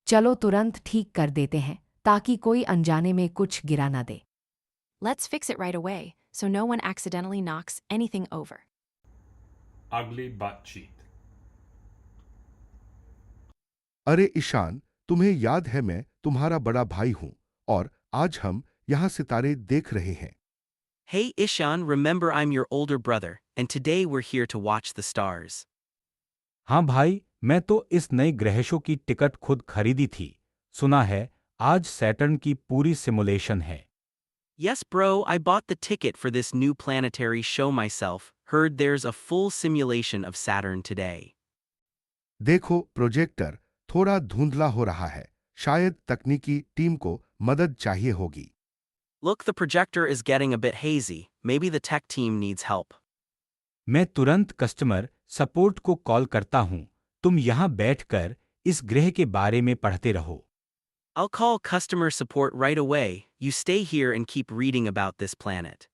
चलो तुरंत ठीक कर देते हैं ताकि कोई अनजाने में कुछ गिरा ना दे। Let's fix it right away so no one accidentally knocks anything over. Ugly butt cheek. अरे ईशान, तुम्हें याद है मैं तुम्हारा बड़ा भाई हूं और आज हम यहां सितारे देख रहे हैं। Hey Ishan, remember I'm your older brother, and today we're here to watch the stars. हाँ भाई, मैं तो इस नए ग्रह शो की टिकट खुद खरीदी थी। सुना है आज सैटर्न की पूरी सिमुलेशन है। Yes, bro, I bought the ticket for this new planetary show myself. Heard there's a full simulation of Saturn today. देखो, प्रोजेक्टर थोड़ा धुंधला हो रहा है। शायद तकनीकी टीम को मदद चाहिए होगी। Look, the projector is getting a bit hazy. Maybe the tech team needs help. मैं तुरंत कस्टमर सपोर्ट को कॉल करता हूँ। तुम यहाँ बैठकर इस ग्रह के बारे में पढ़ते रहो। I'll call customer support right away. You stay here and keep reading about this planet.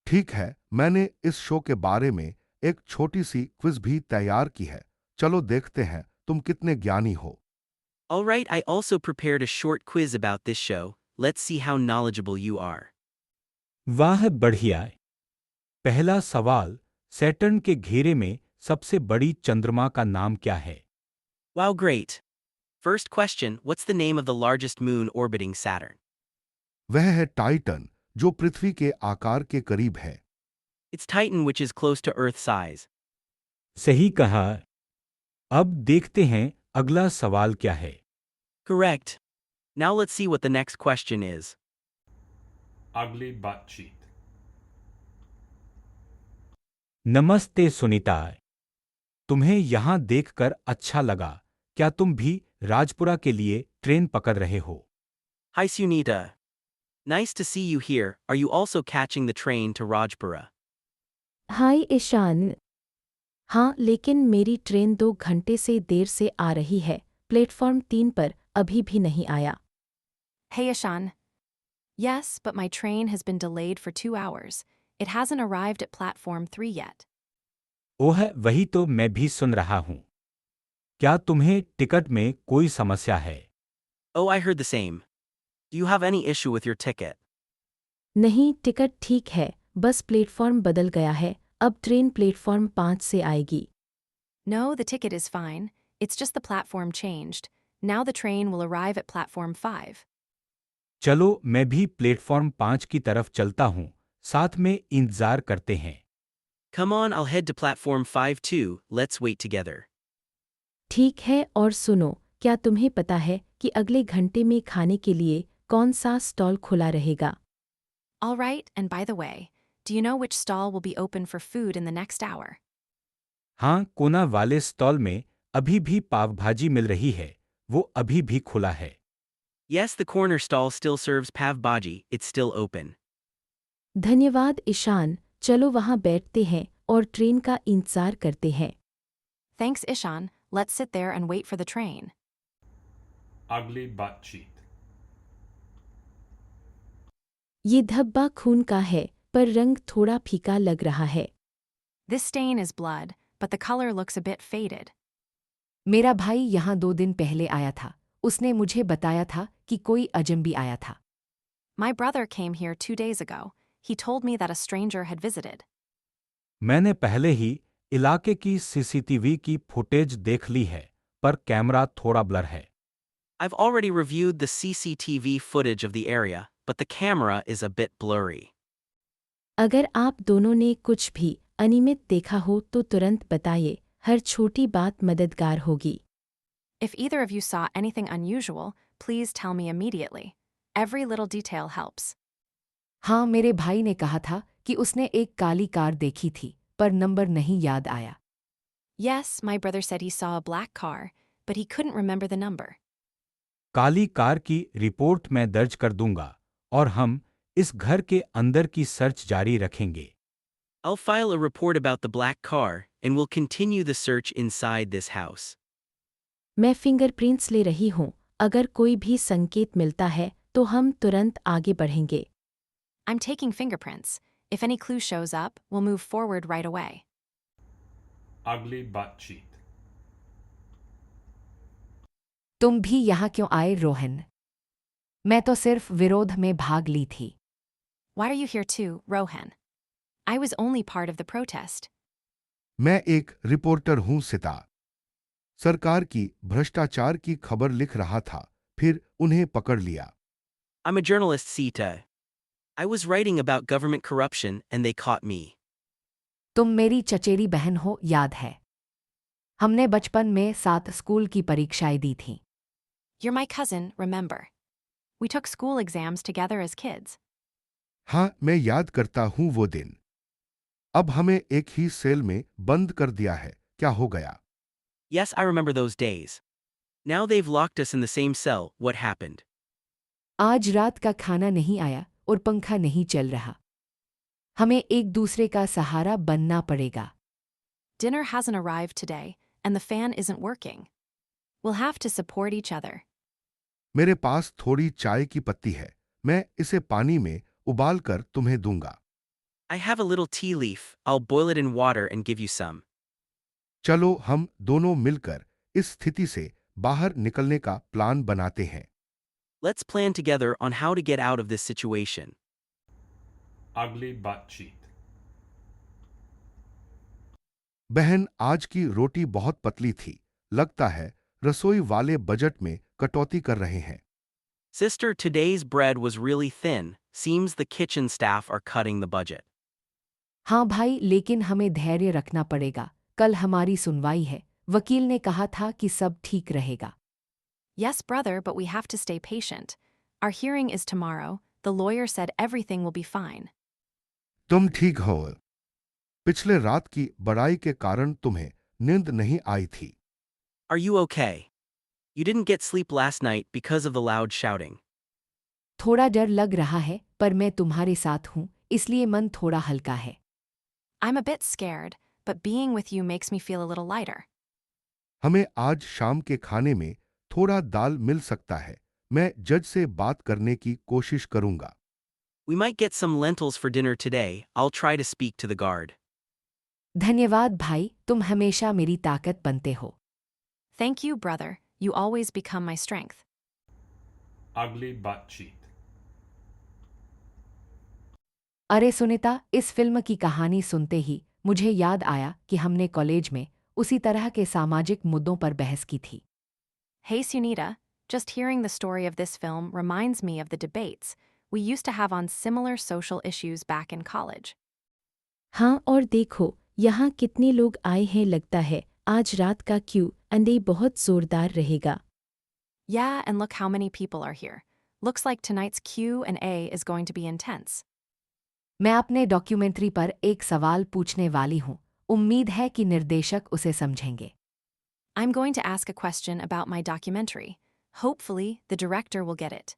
ठीक है, मैंने इस शो के बारे में एक छोटी सी क्विज भी तैयार की है। चलो देखते हैं तुम कितने ज्ञानी हो। Alright, I also prepared a short quiz about this show. Let's see how knowledgeable you are. वाह बढ़िया। पहला सवाल, सैटर्न के घेरे में सबसे बड़ी चंद्रमा का नाम क्या है? Wow, great. First question, what's the name of the largest moon orbiting Saturn? वह है टाइटन, जो पृथ्वी के आकार के करीब है। It's Titan, which is close to Earth size. सही कहा। अब देखते हैं अगला सवाल क्या है। Correct. Now let's see what the next question is. Ugly butt cheek. नमस्ते सुनीता, तुम्हें यहाँ देखकर अच्छा लगा। क्या तुम भी राजपुरा के लिए ट्रेन पकड़ रहे हो? Hi Sunita. Nice to see you here. Are you also catching the train to Rajpura? हाय ईशान। हाँ, लेकिन मेरी ट्रेन 2 घंटे से देर से आ रही है। प्लेटफॉर्म 3 पर अभी भी नहीं आया। Hey Ishan. Yes, but my train has been delayed for 2 hours. It hasn't arrived at platform 3 yet. ओह, वही तो मैं भी सुन रहा हूँ। क्या तुम्हें टिकट में कोई समस्या है? Oh, I heard the same. Do you have any issue with your ticket? नहीं, टिकट ठीक है, बस प्लेटफॉर्म बदल गया है। अब ट्रेन प्लेटफॉर्म 5 से आएगी। No, the ticket is fine. It's just the platform changed. Now the train will arrive at platform 5. चलो मैं भी प्लेटफॉर्म 5 की तरफ चलता हूँ, साथ में इंतजार करते हैं। Come on, I'll head to platform 5 too. Let's wait together. ठीक है, और सुनो, क्या तुम्हें पता है कि अगले घंटे में खाने के लिए कौन सा स्टॉल खुला रहेगा? All right, and by the way, do you know which stall will be open for food in the next hour? हाँ, कोना वाले स्टॉल में अभी भी पाव भाजी मिल रही है। वो अभी भी खुला है। Yes, the corner stall still serves pav bhaji. It's still open. धन्यवाद ईशान, चलो वहाँ बैठते हैं और ट्रेन का इंतजार करते हैं। Thanks, Ishan. Let's sit there and wait for the train. Ugly butt cheek. ये धब्बा खून का है, पर रंग थोड़ा फीका लग रहा है। This stain is blood, but the color looks a bit faded. मेरा भाई यहाँ 2 दिन पहले आया था। उसने मुझे बताया था कि कोई अजनबी आया था। My brother came here 2 days ago. He told me that a stranger had visited. मैंने पहले ही इलाके की सीसीटीवी की फुटेज देख ली है, पर कैमरा थोड़ा ब्लर है। I've already reviewed the CCTV footage of the area, but the camera is a bit blurry. अगर आप दोनों ने कुछ भी अनियमित देखा हो तो तुरंत बताइए, हर छोटी बात मददगार होगी। If either of you saw anything unusual, please tell me immediately. Every little detail helps. हाँ, मेरे भाई ने कहा था कि उसने एक काली कार देखी थी, पर नंबर नहीं याद आया। Yes, my brother said he saw a black car, but he couldn't remember the number. Kali car की रिपोर्ट मैं दर्ज कर दूंगा और हम इस घर के अंदर की सर्च जारी रखेंगे। I'll file a report about the black car, and we'll continue the search inside this house. मैं फिंगरप्रिंट्स ले रही हूँ। अगर कोई भी संकेत मिलता है तो हम तुरंत आगे बढ़ेंगे। I'm taking fingerprints. If any clue shows up, we'll move forward right away. Ugly butt cheek. तुम भी यहाँ क्यों आए रोहन? मैं तो सिर्फ विरोध में भाग ली थी। Why are you here too, Rohan? I was only part of the protest. मैं एक रिपोर्टर हूं सिता। सरकार की भ्रष्टाचार की खबर लिख रहा था, फिर उन्हें पकड़ लिया। I'm a journalist, Sita. I was writing about government corruption and they caught me. तुम मेरी चचेरी बहन हो, याद है? हमने बचपन में साथ स्कूल की परीक्षाएं दी थीं। You're my cousin, remember? We took school exams together as kids. हाँ, मैं याद करता हूं वो दिन। अब हमें एक ही सेल में बंद कर दिया है, क्या हो गया? Yes, I remember those days. Now they've locked us in the same cell. What happened? आज रात का खाना नहीं आया और पंखा नहीं चल रहा। हमें एक दूसरे का सहारा बनना पड़ेगा। Dinner hasn't arrived today, and the fan isn't working. We'll have to support each other. मेरे पास थोड़ी चाय की पत्ती है, मैं इसे पानी में उबाल कर तुम्हें दूंगा। I have a little tea leaf. I'll boil it in water and give you some. चलो हम दोनों मिलकर इस स्थिति से बाहर निकलने का प्लान बनाते हैं। Let's plan together on how to get out of this situation. Ugly बातचीत। बहन, आज की रोटी बहुत पतली थी। लगता है रसोई वाले बजट में कटौती कर रहे हैं। Sister, today's bread was really thin. Seems the kitchen staff are cutting the budget. हाँ भाई, लेकिन हमें धैर्य रखना पड़ेगा। कल हमारी सुनवाई है। वकील ने कहा था कि सब ठीक रहेगा। Yes, brother, but we have to stay patient. Our hearing is tomorrow. The lawyer said everything will be fine. तुम ठीक हो। पिछले रात की बड़ाई के कारण तुम्हें नींद नहीं आई थी। Are you okay? You didn't get sleep last night because of the loud shouting. थोड़ा डर लग रहा है, पर मैं तुम्हारे साथ हूँ, इसलिए मन थोड़ा हल्का है। I'm a bit scared, but being with you makes me feel a little lighter. हमें आज शाम के खाने में थोड़ा दाल मिल सकता है। मैं जज से बात करने की कोशिश करूंगा। We might get some lentils for dinner today. I'll try to speak to the guard. धन्यवाद भाई, तुम हमेशा मेरी ताकत बनते हो। Thank you, brother. You always become my strength. Ugly बातचीत। अरे सुनीता, इस फिल्म की कहानी सुनते ही मुझे याद आया कि हमने कॉलेज में उसी तरह के सामाजिक मुद्दों पर बहस की थी। Hey, Sunita. Just hearing the story of this film reminds me of the debates we used to have on similar social issues back in college. हाँ, और देखो यहाँ कितने लोग आए हैं। लगता है आज रात का Q&A बहुत जोरदार रहेगा। Yeah, and look how many people are here. Looks like tonight's Q&A is going to be intense. मैं अपने डॉक्यूमेंट्री पर एक सवाल पूछने वाली हूँ। उम्मीद है कि निर्देशक उसे समझेंगे। I'm going to ask a question about my documentary. Hopefully, the director will get it.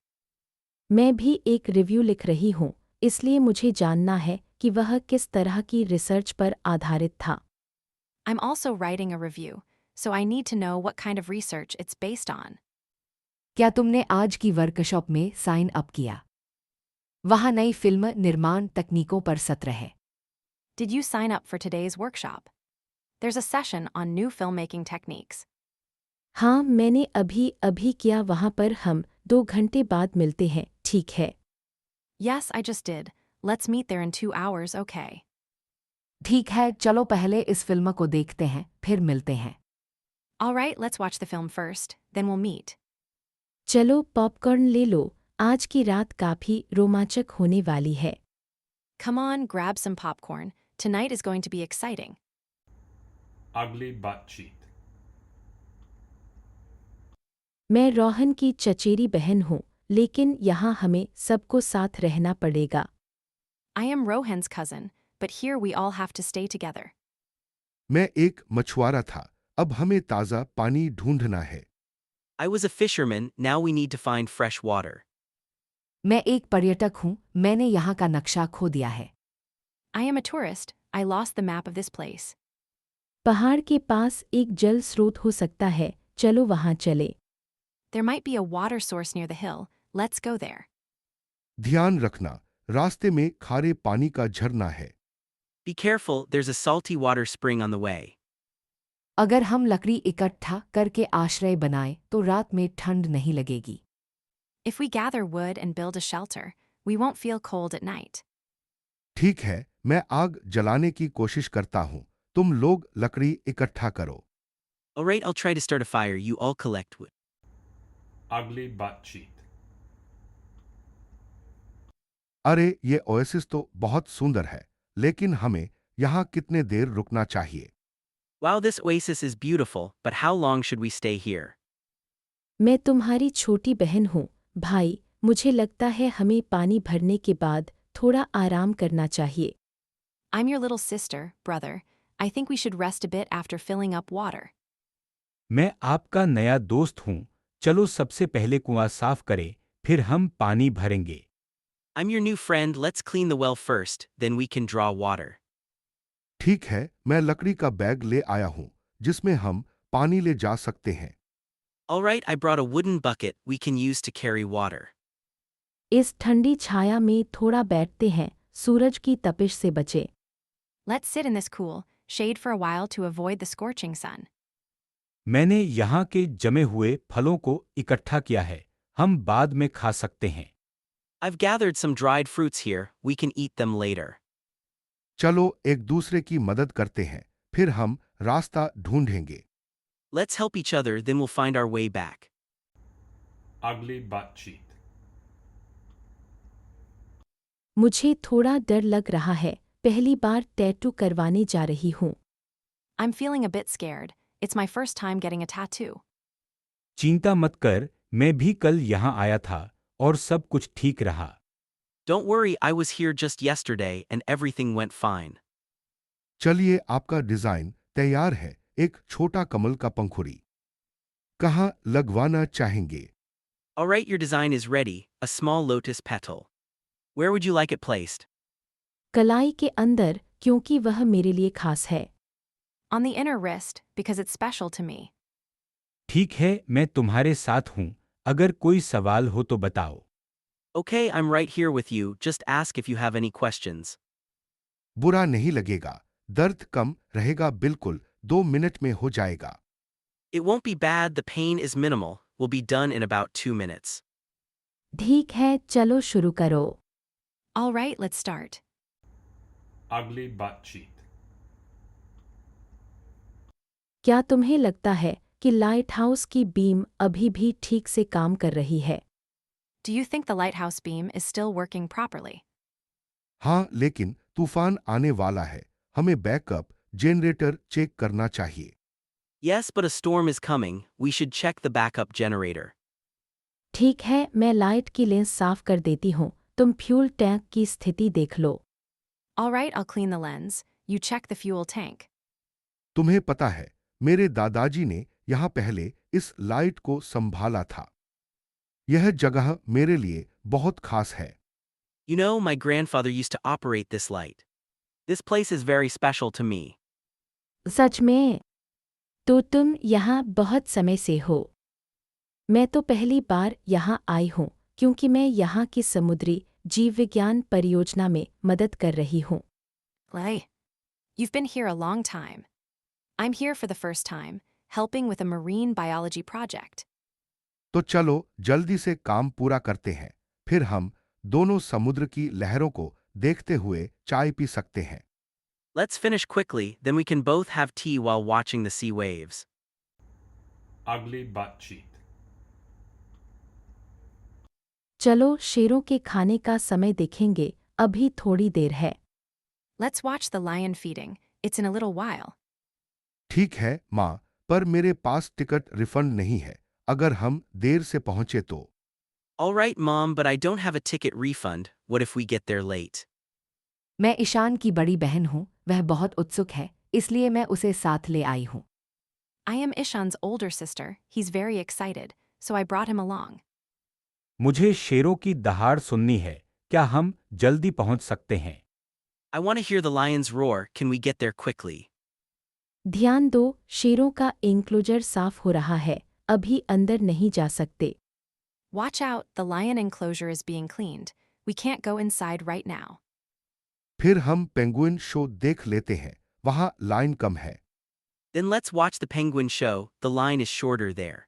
मैं भी एक रिव्यू लिख रही हूँ, इसलिए मुझे जानना है कि वह किस तरह की रिसर्च पर आधारित था। I'm also writing a review, so I need to know what kind of research it's based on. क्या तुमने आज की वर्कशॉप में साइन अप किया? वहाँ नई फिल्म निर्माण तकनीकों पर सत्र है। Did you sign up for today's workshop? There's a session on new filmmaking techniques. हाँ, मैंने अभी किया। वहाँ पर हम 2 घंटे बाद मिलते हैं, ठीक है? Yes, I just did. Let's meet there in 2 hours, okay? ठीक है, चलो पहले इस फिल्म को देखते हैं, फिर मिलते हैं। Alright, let's watch the film first, then we'll meet. चलो पॉपकॉर्न ले लो, आज की रात काफी रोमांचक होने वाली है। Come on, grab some popcorn. Tonight is going to be exciting. Ugly बातचीत। मैं रोहन की चचेरी बहन हूँ, लेकिन यहाँ हमें सबको साथ रहना पड़ेगा। I am Rohan's cousin, but here we all have to stay together. मैं एक मछुआरा था, अब हमें ताज़ा पानी ढूंढना है। I was a fisherman. Now we need to find fresh water. मैं एक पर्यटक हूँ, मैंने यहाँ का नक्शा खो दिया है। I am a tourist. I lost the map of this place. पहाड़ के पास एक जल स्रोत हो सकता है, चलो वहाँ चले। There might be a water source near the hill. Let's go there. ध्यान रखना, रास्ते में खारे पानी का झरना है। Be careful, there's a salty water spring on the way. अगर हम लकड़ी इकट्ठा करके आश्रय बनाए तो रात में ठंड नहीं लगेगी। If we gather wood and build a shelter, we won't feel cold at night. ठीक है, मैं आग जलाने की कोशिश करता हूं। तुम लोग लकड़ी इकट्ठा करो। Alright, I'll try to start a fire, you all collect wood. Ugly butt cheat. अरे ये ओएसिस तो बहुत सुंदर है, लेकिन हमें यहाँ कितने देर रुकना चाहिए? Wow, this oasis is beautiful, but how long should we stay here? मैं तुम्हारी छोटी बहन हूँ, भाई, मुझे लगता है हमें पानी भरने के बाद थोड़ा आराम करना चाहिए। I'm your little sister, brother. I think we should rest a bit after filling up water. मैं आपका नया दोस्त हूँ। चलो सबसे पहले कुआं साफ करें, फिर हम पानी भरेंगे। I'm your new friend, let's clean the well first, then we can draw water. ठीक है, मैं लकड़ी का बैग ले आया हूँ, जिसमें हम पानी ले जा सकते हैं। Alright, I brought a wooden bucket we can use to carry water. इस ठंडी छाया में थोड़ा बैठते हैं, सूरज की तपिश से बचे। Let's sit in this cool shade for a while to avoid the scorching sun. मैंने यहाँ के जमे हुए फलों को इकट्ठा किया है, हम बाद में खा सकते हैं। I've gathered some dried fruits here, we can eat them later. चलो एक दूसरे की मदद करते हैं, फिर हम रास्ता ढूंढेंगे। Let's help each other, then we'll find our way back. Ugly butt cheat. मुझे थोड़ा डर लग रहा है, पहली बार टैटू करवाने जा रही हूँ। I'm feeling a bit scared. It's my first time getting a tattoo. चिंता मत कर, मैं भी कल यहाँ आया था और सब कुछ ठीक रहा। Don't worry, I was here just yesterday and everything went fine. चलिए, आपका डिजाइन तैयार है, एक छोटा कमल का पंखुड़ी। कहाँ लगवाना चाहेंगे? Alright, your design is ready, a small lotus petal. Where would you like it placed? कलाई के अंदर, क्योंकि वह मेरे लिए खास है। On the inner wrist, because it's special to me. ठीक है, मैं तुम्हारे साथ हूँ, अगर कोई सवाल हो तो बताओ। Okay, I'm right here with you, just ask if you have any questions. बुरा नहीं लगेगा, दर्द कम रहेगा, बिल्कुल 2 मिनट में हो जाएगा। It won't be bad, the pain is minimal, will be done in about 2 minutes. ठीक है, चलो शुरू करो। Alright, let's start. Ugly butt cheat. क्या तुम्हें लगता है कि लाइट हाउस की बीम अभी भी ठीक से काम कर रही है? Do you think the lighthouse beam is still working properly? हाँ, लेकिन तूफान आने वाला है, हमें बैकअप जनरेटर चेक करना चाहिए। Yes, but a storm is coming, we should check the backup generator. ठीक है, मैं लाइट की लेंस साफ कर देती हूँ, तुम फ्यूल टैंक की स्थिति देख लो। Alright, I'll clean the lens. You check the fuel tank. तुम्हें पता है, मेरे दादाजी ने यहाँ पहले इस लाइट को संभाला था। यह जगह मेरे लिए बहुत खास है। You know, my grandfather used to operate this light. This place is very special to me. सच में? तो तुम यहाँ बहुत समय से हो। मैं तो पहली बार यहाँ आई हूँ, क्योंकि मैं यहाँ की समुद्री जीव विज्ञान परियोजना में मदद कर रही हूँ। Lay. You've been here a long time. I'm here for the first time, helping with a marine biology project. तो चलो जल्दी से काम पूरा करते हैं, फिर हम दोनों समुद्र की लहरों को देखते हुए चाय पी सकते हैं। Let's finish quickly, then we can both have tea while watching the sea waves. Ugly butt cheat. चलो शेरों के खाने का समय देखेंगे, अभी थोड़ी देर है। Let's watch the lion feeding. It's in a little while. ठीक है माँ, पर मेरे पास टिकट रिफंड नहीं है, अगर हम देर से पहुंचे तो। Alright, Mom, but I don't have a ticket refund. What if we get there late? मैं ईशान की बड़ी बहन हूँ, वह बहुत उत्सुक है, इसलिए मैं उसे साथ ले आई हूँ। I am Ishan's older sister. He's very excited, so I brought him along. मुझे शेरों की दहाड़ सुननी है, क्या हम जल्दी पहुंच सकते हैं? I want to hear the lions roar, can we get there quickly? ध्यान दो, शेरों का एंक्लोजर साफ हो रहा है, अभी अंदर नहीं जा सकते। Watch out, the lion enclosure is being cleaned. We can't go inside right now. फिर हम पेंगुइन शो देख लेते हैं, वहाँ लाइन कम है। Then let's watch the penguin show, the line is shorter there.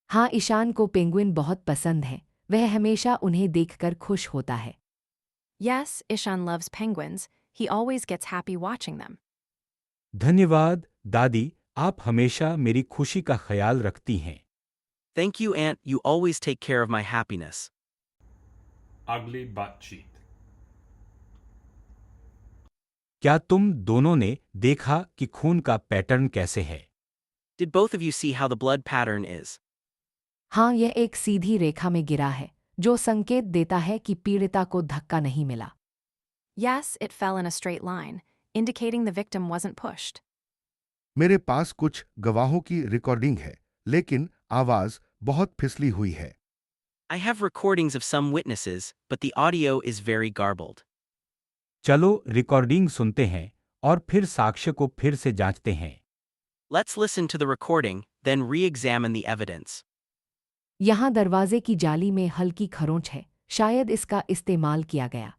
हाँ, ईशान को पेंगुइन बहुत पसंद है। वह हमेशा उन्हें देखकर खुश होता है। Yes, Ishan loves penguins. He always gets happy watching them. धन्यवाद दादी, आप हमेशा मेरी खुशी का ख्याल रखती हैं। Thank you, Aunt, you always take care of my happiness. Ugly butt cheek. क्या तुम दोनों ने देखा कि खून का पैटर्न कैसे है? Did both of you see how the blood pattern is? हाँ, यह एक सीधी रेखा में गिरा है, जो संकेत देता है कि पीड़िता को धक्का नहीं मिला। Yes, it fell in a straight line, indicating the victim wasn't pushed. मेरे पास कुछ गवाहों की रिकॉर्डिंग है, लेकिन आवाज बहुत फिसली हुई है। I have recordings of some witnesses, but the audio is very garbled. चलो रिकॉर्डिंग सुनते हैं और फिर साक्ष्य को फिर से जांचते हैं। Let's listen to the recording, then re-examine the evidence. यहाँ दरवाजे की जाली में हल्की खरोंच है, शायद इसका इस्तेमाल किया गया।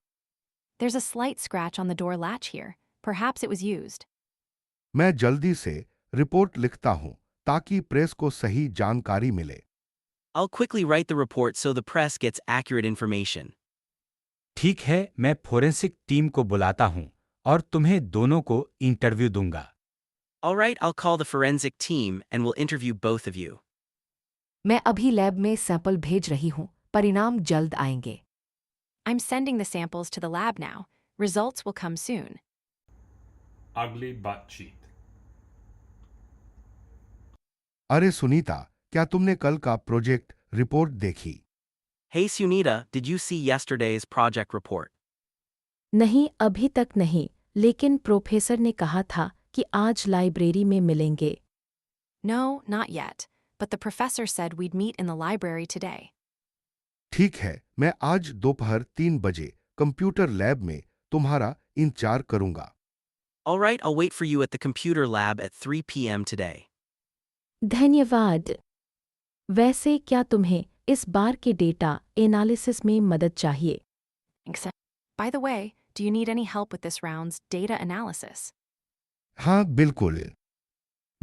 There's a slight scratch on the door latch here. Perhaps it was used. मैं जल्दी से रिपोर्ट लिखता हूं ताकि प्रेस को सही जानकारी मिले। I'll quickly write the report so the press gets accurate information. ठीक है, मैं फोरेंसिक टीम को बुलाता हूं और तुम्हें दोनों को इंटरव्यू दूंगा। All right, I'll call the forensic team and we'll interview both of you. मैं अभी लैब में सैंपल भेज रही हूँ, परिणाम जल्द आएंगे। I'm sending the samples to the lab now. Results will come soon. Ugly butt cheek. अरे सुनीता, क्या तुमने कल का प्रोजेक्ट रिपोर्ट देखी? Hey Sunita, did you see yesterday's project report? नहीं, अभी तक नहीं, लेकिन प्रोफेसर ने कहा था कि आज लाइब्रेरी में मिलेंगे। No, not yet. But the professor said we'd meet in the library today. ठीक है, मैं आज दोपहर 3 बजे कंप्यूटर लैब में तुम्हारा इंतजार करूंगा। All right, I'll wait for you at the computer lab at 3 p.m. today. धन्यवाद। वैसे क्या तुम्हें इस बार के डेटा एनालिसिस में मदद चाहिए? Except, by the way, do you need any help with this round's data analysis? हाँ, बिल्कुल।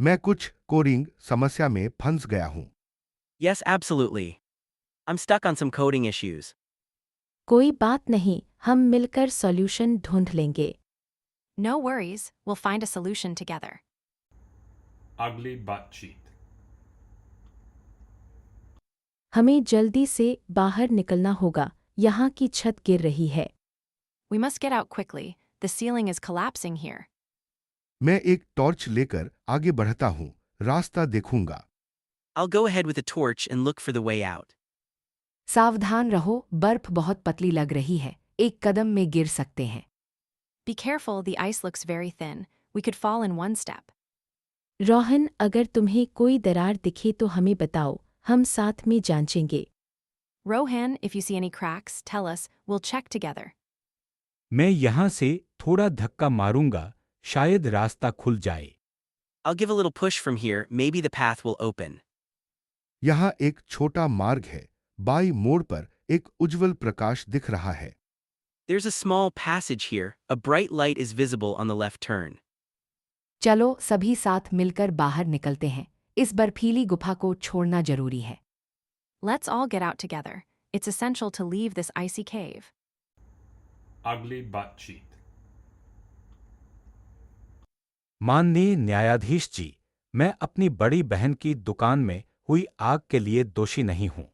मैं कुछ कोडिंग समस्या में फंस गया हूं। Yes, absolutely. I'm stuck on some coding issues. कोई बात नहीं, हम मिलकर सॉल्यूशन ढूंढ लेंगे। No worries, we'll find a solution together. Ugly butt cheek. हमें जल्दी से बाहर निकलना होगा, यहाँ की छत गिर रही है। We must get out quickly. The ceiling is collapsing here. मैं एक टॉर्च लेकर आगे बढ़ता हूं, रास्ता देखूंगा। I'll go ahead with a torch and look for the way out. सावधान रहो, बर्फ बहुत पतली लग रही है, एक कदम में गिर सकते हैं। Be careful, the ice looks very thin. We could fall in one step. Rohan, अगर तुम्हें कोई दरार दिखे तो हमें बताओ, हम साथ में जांचेंगे। Rohan, if you see any cracks, tell us, we'll check together. मैं यहाँ से थोड़ा धक्का मारूंगा, शायद रास्ता खुल जाए। I'll give a little push from here, maybe the path will open. यहाँ एक छोटा मार्ग है, बाई मोड़ पर एक उज्जवल प्रकाश दिख रहा है। There's a small passage here, a bright light is visible on the left turn. चलो सभी साथ मिलकर बाहर निकलते हैं, इस बर्फीली गुफा को छोड़ना जरूरी है। Let's all get out together. It's essential to leave this icy cave. Ugly butt cheek. माननीय न्यायाधीश जी, मैं अपनी बड़ी बहन की दुकान में हुई आग के लिए दोषी नहीं हूं।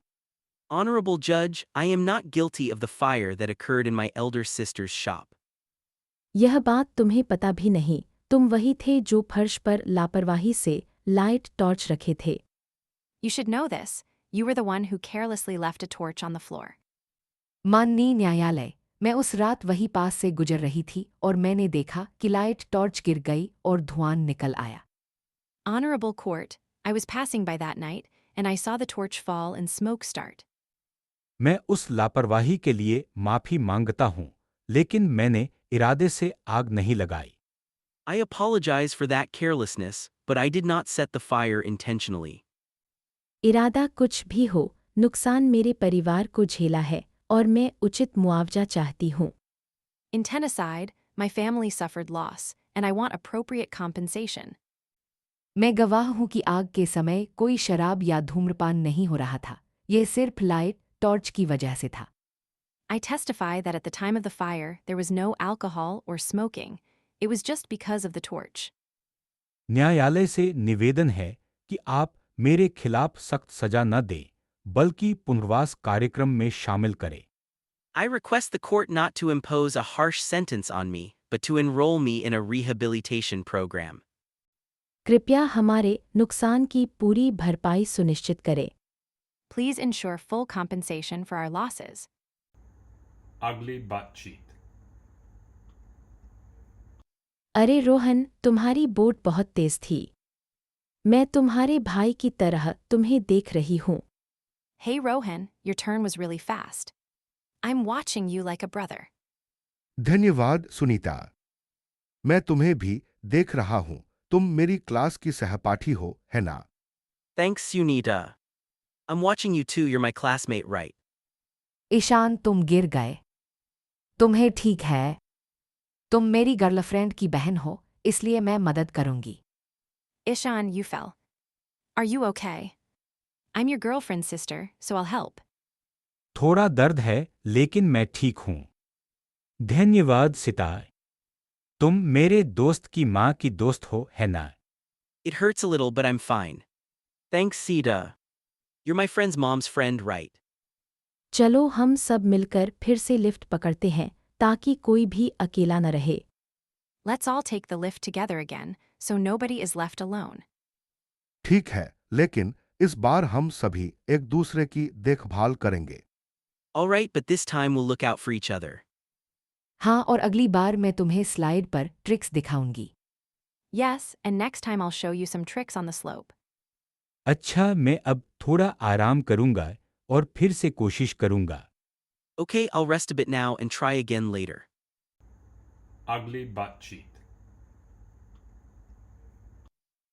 Honorable Judge, I am not guilty of the fire that occurred in my elder sister's shop. यह बात तुम्हें पता भी नहीं, तुम वही थे जो फर्श पर लापरवाही से लाइट टॉर्च रखे थे। You should know this. You were the one who carelessly left a torch on the floor. माननीय न्यायालय, मैं उस रात वही पास से गुजर रही थी और मैंने देखा कि लाइट टॉर्च गिर गई और धुआं निकल आया। Honorable Court, I was passing by that night, and I saw the torch fall and smoke start. मैं उस लापरवाही के लिए माफी मांगता हूं, लेकिन मैंने इरादे से आग नहीं लगाई। I apologize for that carelessness, but I did not set the fire intentionally. इरादा कुछ भी हो, नुकसान मेरे परिवार को झेला है और मैं उचित मुआवजा चाहती हूँ। Intenticide, my family suffered loss, and I want appropriate compensation. मैं गवाह हूं कि आग के समय कोई शराब या धूम्रपान नहीं हो रहा था। यह सिर्फ लाइट टॉर्च की वजह से था। I testify that at the time of the fire, there was no alcohol or smoking. It was just because of the torch. न्यायालय से निवेदन है कि आप मेरे खिलाफ सख्त सजा न दें, बल्कि पुनर्वास कार्यक्रम में शामिल करें। I request the court not to impose a harsh sentence on me, but to enroll me in a rehabilitation program. कृपया हमारे नुकसान की पूरी भरपाई सुनिश्चित करें। Please ensure full compensation for our losses. Ugly butt cheek. अरे रोहन, तुम्हारी बोट बहुत तेज थी। मैं तुम्हारे भाई की तरह तुम्हें देख रही हूँ। Hey Rohan, your turn was really fast. I'm watching you like a brother. धन्यवाद सुनीता। मैं तुम्हें भी देख रहा हूं। तुम मेरी क्लास की सहपाठी हो, है ना? Thanks, Sunita. I'm watching you too, you're my classmate, right? Ishan, तुम गिर गए। तुम्हें ठीक है? तुम मेरी गर्लफ्रेंड की बहन हो, इसलिए मैं मदद करूंगी। Ishan, you fell. Are you okay? I'm your girlfriend's sister, so I'll help. थोड़ा दर्द है, लेकिन मैं ठीक हूँ। धन्यवाद सितार। तुम मेरे दोस्त की माँ की दोस्त हो, है ना? It hurts a little, but I'm fine. Thanks, Sita. You're my friend's mom's friend, right? चलो हम सब मिलकर फिर से लिफ्ट पकड़ते हैं, ताकि कोई भी अकेला न रहे। Let's all take the lift together again, so nobody is left alone. ठीक है, लेकिन इस बार हम सभी एक दूसरे की देखभाल करेंगे। All right, but this time we'll look out for each other. हाँ, और अगली बार मैं तुम्हें स्लाइड पर ट्रिक्स दिखाऊंगी। Yes, and next time I'll show you some tricks on the slope. अच्छा, मैं अब थोड़ा आराम करूंगा और फिर से कोशिश करूंगा। Okay, I'll rest a bit now and try again later. Ugly butt cheek.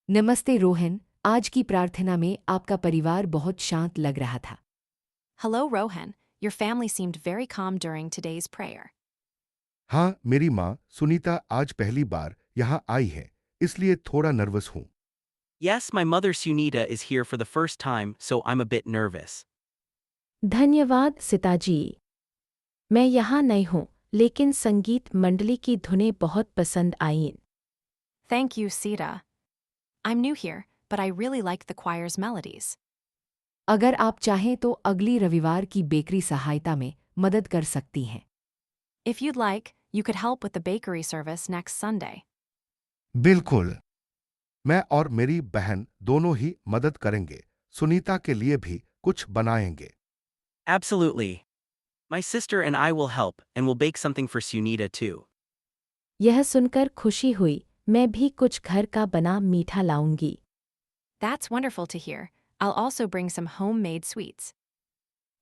नमस्ते रोहन, आज की प्रार्थना में आपका परिवार बहुत शांत लग रहा था। Hello, Rohan. Your family seemed very calm during today's prayer. हाँ, मेरी माँ सुनीता आज पहली बार यहाँ आई है, इसलिए थोड़ा नर्वस हूँ। Yes, my mother Sunita is here for the first time, so I'm a bit nervous. धन्यवाद सिताजी। मैं यहाँ नई हूँ, लेकिन संगीत मंडली की धुनें बहुत पसंद आईं। Thank you, Sita. I'm new here, but I really like the choir's melodies. अगर आप चाहें तो अगली रविवार की बेकरी सहायता में मदद कर सकती हैं। If you'd like, you could help with the bakery service next Sunday. बिल्कुल। मैं और मेरी बहन दोनों ही मदद करेंगे। सुनीता के लिए भी कुछ बनाएंगे। Absolutely. My sister and I will help, and we'll bake something for Sunita too. यह सुनकर खुशी हुई। मैं भी कुछ घर का बना मीठा लाऊंगी। That's wonderful to hear. I'll also bring some homemade sweets.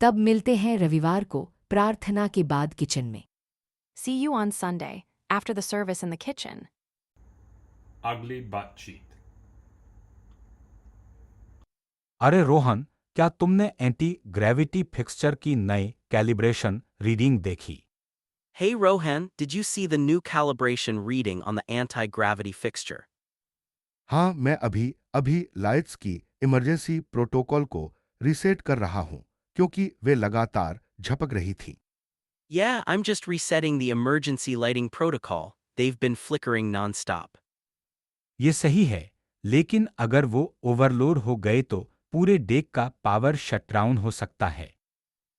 तब मिलते हैं रविवार को प्रार्थना के बाद किचन में। See you on Sunday, after the service in the kitchen. Ugly butt cheek. अरे रोहन, क्या तुमने एंटी ग्रेविटी फिक्सचर की नई कैलिब्रेशन रीडिंग देखी? Hey Rohan, did you see the new calibration reading on the anti-gravity fixture? हाँ, मैं अभी lights की इमरजेंसी प्रोटोकॉल को रीसेट कर रहा हूँ, क्योंकि वे लगातार झपक रही थी। Yeah, I'm just resetting the emergency lighting protocol. They've been flickering non-stop. ये सही है, लेकिन अगर वो ओवरलोड हो गए तो पूरे डेक का पावर शटडाउन हो सकता है।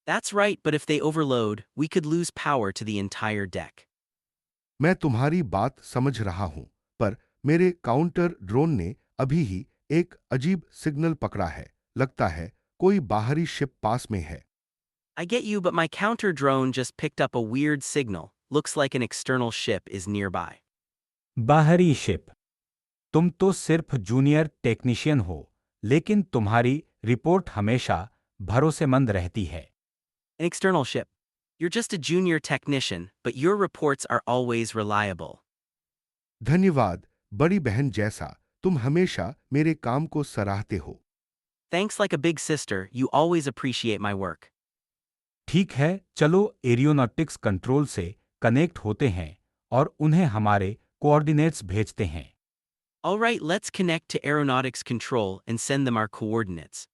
That's right, but if they overload, we could lose power to the entire deck. मैं तुम्हारी बात समझ रहा हूँ, पर मेरे काउंटर ड्रोन ने अभी ही एक अजीब सिग्नल पकड़ा है। लगता है कोई बाहरी शिप पास में है। I get you, but my counter drone just picked up a weird signal. Looks like an external ship is nearby. बाहरी शिप। तुम तो सिर्फ जूनियर टेक्नीशियन हो, लेकिन तुम्हारी रिपोर्ट हमेशा भरोसेमंद रहती है। An external ship. You're just a junior technician, but your reports are always reliable. धन्यवाद, बड़ी बहन जैसा तुम हमेशा मेरे काम को सराहते हो। Thanks like a big sister, you always appreciate my work. ठीक है, चलो एरियोनॉटिक्स कंट्रोल से कनेक्ट होते हैं और उन्हें हमारे कोऑर्डिनेट्स भेजते हैं। Alright, let's connect to Aeronautics Control and send them our coordinates.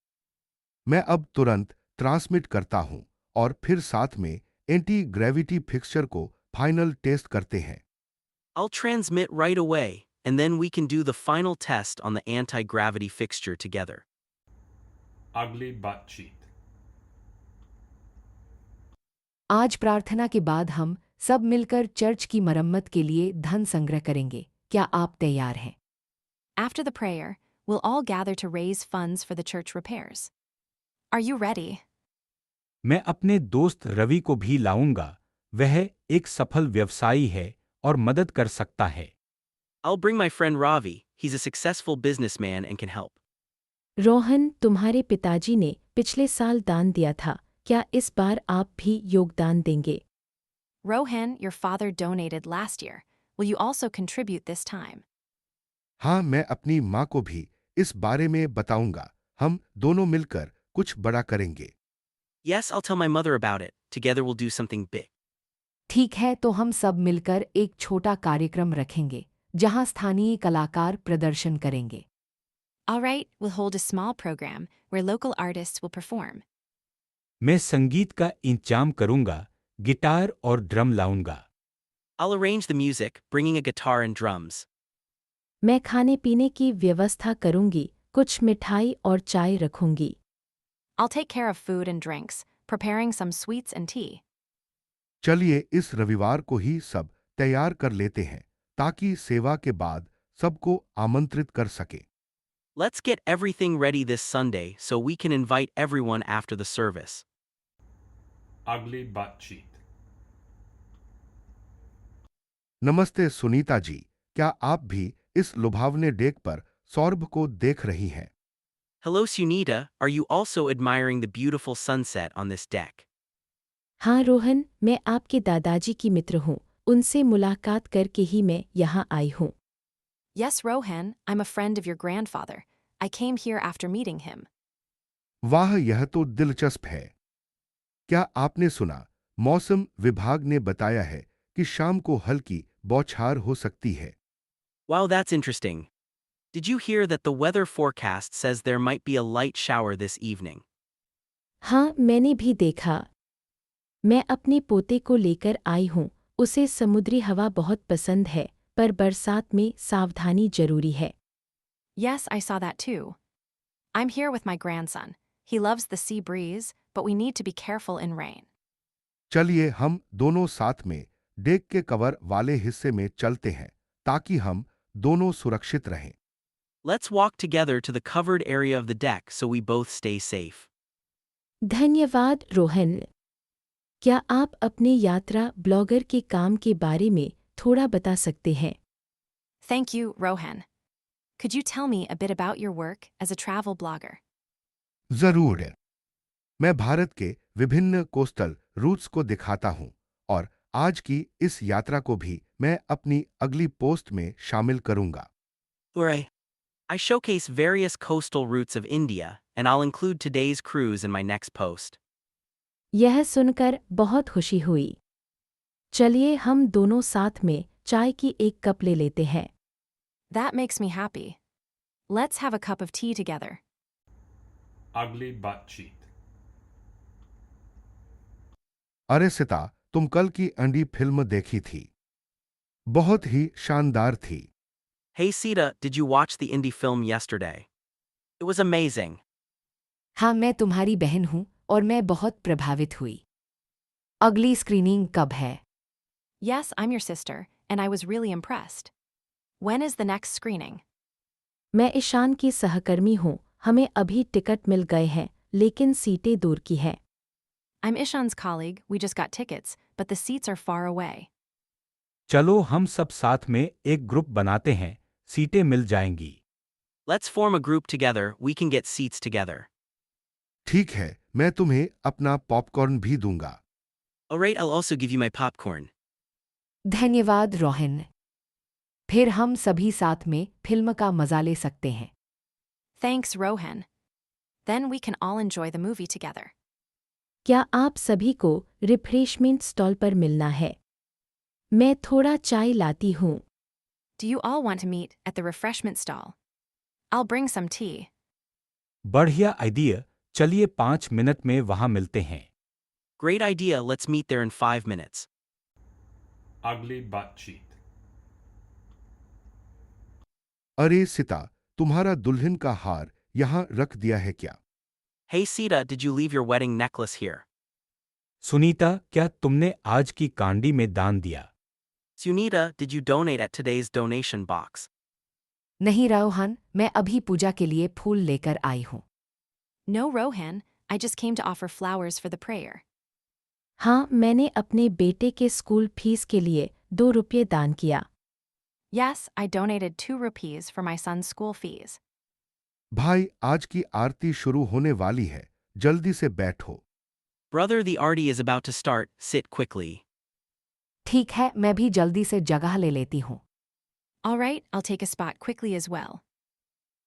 मैं अब तुरंत ट्रांसमिट करता हूं और फिर साथ में एंटी ग्रेविटी फिक्सचर को फाइनल टेस्ट करते हैं। I'll transmit right away, and then we can do the final test on the anti-gravity fixture together. अगली बातचीत। आज प्रार्थना के बाद हम सब मिलकर चर्च की मरम्मत के लिए धन संग्रह करेंगे। क्या आप तैयार हैं? After the prayer, we'll all gather to raise funds for the church repairs. Are you ready? मैं अपने दोस्त रवि को भी लाऊंगा। वह एक सफल व्यवसायी है और मदद कर सकता है। I'll bring my friend Ravi, he's a successful businessman and can help. Rohan, तुम्हारे पिताजी ने पिछले साल दान दिया था। क्या इस बार आप भी योगदान देंगे? Rohan, your father donated last year. Will you also contribute this time? हाँ, मैं अपनी माँ को भी इस बारे में बताऊंगा। हम दोनों मिलकर कुछ बड़ा करेंगे। Yes, I'll tell my mother about it. Together we'll do something big. ठीक है, तो हम सब मिलकर एक छोटा कार्यक्रम रखेंगे जहां स्थानीय कलाकार प्रदर्शन करेंगे। Alright, we'll hold a small program where local artists will perform. मैं संगीत का इंतजाम करूंगा, गिटार और ड्रम लाऊंगा। I'll arrange the music, bringing a guitar and drums. मैं खाने पीने की व्यवस्था करूंगी, कुछ मिठाई और चाय रखूंगी। I'll take care of food and drinks, preparing some sweets and tea. चलिए इस रविवार को ही सब तैयार कर लेते हैं ताकि सेवा के बाद सबको आमंत्रित कर सके। Let's get everything ready this Sunday so we can invite everyone after the service. अगली बातचीत। नमस्ते सुनीता जी, क्या आप भी इस लुभावने डेक पर सौरभ को देख रही हैं? Hello Sunita, are you also admiring the beautiful sunset on this deck? हाँ रोहन, मैं आपके दादाजी की मित्र हूँ। उनसे मुलाकात करके ही मैं यहाँ आई हूँ। Yes, Rohan, I'm a friend of your grandfather. I came here after meeting him. वाह, यह तो दिलचस्प है। क्या आपने सुना, मौसम विभाग ने बताया है कि शाम को हल्की बौछार हो सकती है। Wow, that's interesting. Did you hear that the weather forecast says there might be a light shower this evening? हाँ, मैंने भी देखा। मैं अपने पोते को लेकर आई हूँ। उसे समुद्री हवा बहुत पसंद है, पर बरसात में सावधानी जरूरी है। Yes, I saw that too. I'm here with my grandson. He loves the sea breeze, but we need to be careful in rain. चलिए हम दोनों साथ में डेक के कवर वाले हिस्से में चलते हैं ताकि हम दोनों सुरक्षित रहें। Let's walk together to the covered area of the deck so we both stay safe. धन्यवाद रोहन। क्या आप अपने यात्रा ब्लॉगर के काम के बारे में थोड़ा बता सकते हैं? Thank you, Rohan. Could you tell me a bit about your work as a travel blogger? जरूर है। मैं भारत के विभिन्न कोस्टल रूट्स को दिखाता हूं और आज की इस यात्रा को भी मैं अपनी अगली पोस्ट में शामिल करूंगा। Hooray! I showcase various coastal routes of India, and I'll include today's cruise in my next post. यह सुनकर बहुत खुशी हुई। चलिए हम दोनों साथ में चाय की एक कप ले लेते हैं। That makes me happy. Let's have a cup of tea together. अगली बातचीत। अरे सिता, तुम कल की अंडी फिल्म देखी थी? बहुत ही शानदार थी। Hey Sita, did you watch the indie film yesterday? It was amazing. हाँ, मैं तुम्हारी बहन हूँ और मैं बहुत प्रभावित हुई। अगली स्क्रीनिंग कब है? Yes, I'm your sister, and I was really impressed. When is the next screening? मैं ईशान की सहकर्मी हूँ। हमें अभी टिकट मिल गए हैं, लेकिन सीटें दूर की हैं। I'm Ishan's colleague, we just got tickets, but the seats are far away. चलो हम सब साथ में एक ग्रुप बनाते हैं, सीटें मिल जाएंगी। Let's form a group together, we can get seats together. ठीक है, मैं तुम्हें अपना पॉपकॉर्न भी दूंगा। Alright, I'll also give you my popcorn. धन्यवाद रोहन। फिर हम सभी साथ में फिल्म का मजा ले सकते हैं। Thanks, Rohan. Then we can all enjoy the movie together. क्या आप सभी को रिफ्रेशमेंट स्टॉल पर मिलना है? मैं थोड़ा चाय लाती हूँ। Do you all want to meet at the refreshment stall? I'll bring some tea. बढ़िया आइडिया, चलिए 5 मिनट में वहां मिलते हैं। Great idea, let's meet there in 5 minutes. Ugly बातचीत। अरे सिता, तुम्हारा दुल्हन का हार यहां रख दिया है क्या? Hey Sita, did you leave your wedding necklace here? Sunita, क्या तुमने आज की कांडी में दान दिया? Sunita, did you donate at today's donation box? नहीं रोहन, मैं अभी पूजा के लिए फूल लेकर आई हूँ। No, Rohan, I just came to offer flowers for the prayer. हाँ, मैंने अपने बेटे के स्कूल फीस के लिए 2 रुपये दान किया। Yes, I donated 2 rupees for my son's school fees. भाई, आज की आरती शुरू होने वाली है, जल्दी से बैठो। Brother, the arti is about to start, sit quickly. ठीक है, मैं भी जल्दी से जगह ले लेती हूँ। All right, I'll take a spot quickly as well.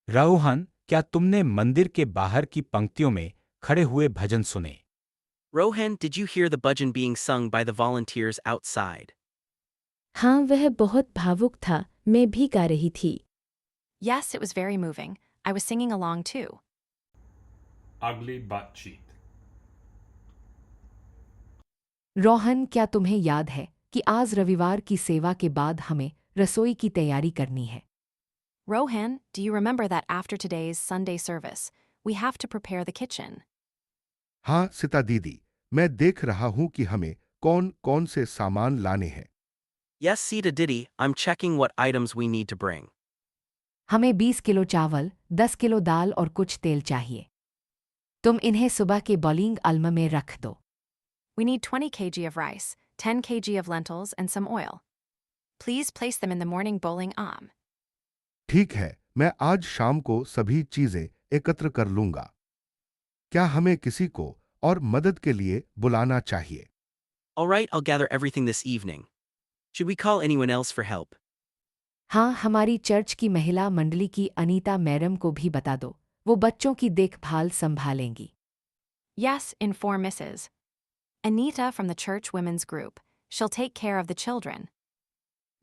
Rohan, क्या तुमने मंदिर के बाहर की पंक्तियों में खड़े हुए भजन सुने? Rohan, did you hear the bhajan being sung by the volunteers outside? हाँ, वह बहुत भावुक था, मैं भी गा रही थी। Yes, it was very moving. I was singing along too. Ugly बातचीत। रोहन, क्या तुम्हें याद है कि आज रविवार की सेवा के बाद हमें रसोई की तैयारी करनी है? Rohan, do you remember that after today's Sunday service, we have to prepare the kitchen? हाँ सिता दीदी, मैं देख रहा हूं कि हमें कौन कौन से सामान लाने हैं। Yes, Sita Diddy, I'm checking what items we need to bring. हमें 20 किलो चावल, 10 किलो दाल और कुछ तेल चाहिए। तुम इन्हें सुबह के बॉलिंग अल्म में रख दो। We need 20 kg of rice, 10 kg of lentils, and some oil. Please place them in the morning bowling arm. ठीक है, मैं आज शाम को सभी चीजें एकत्र कर लूंगा। क्या हमें किसी को और मदद के लिए बुलाना चाहिए? All right, I'll gather everything this evening. Should we call anyone else for help? हाँ, हमारी चर्च की महिला मंडली की अनीता मैडम को भी बता दो, वो बच्चों की देखभाल संभालेंगी। Yes, inform Mrs. Anita from the church women's group. She'll take care of the children.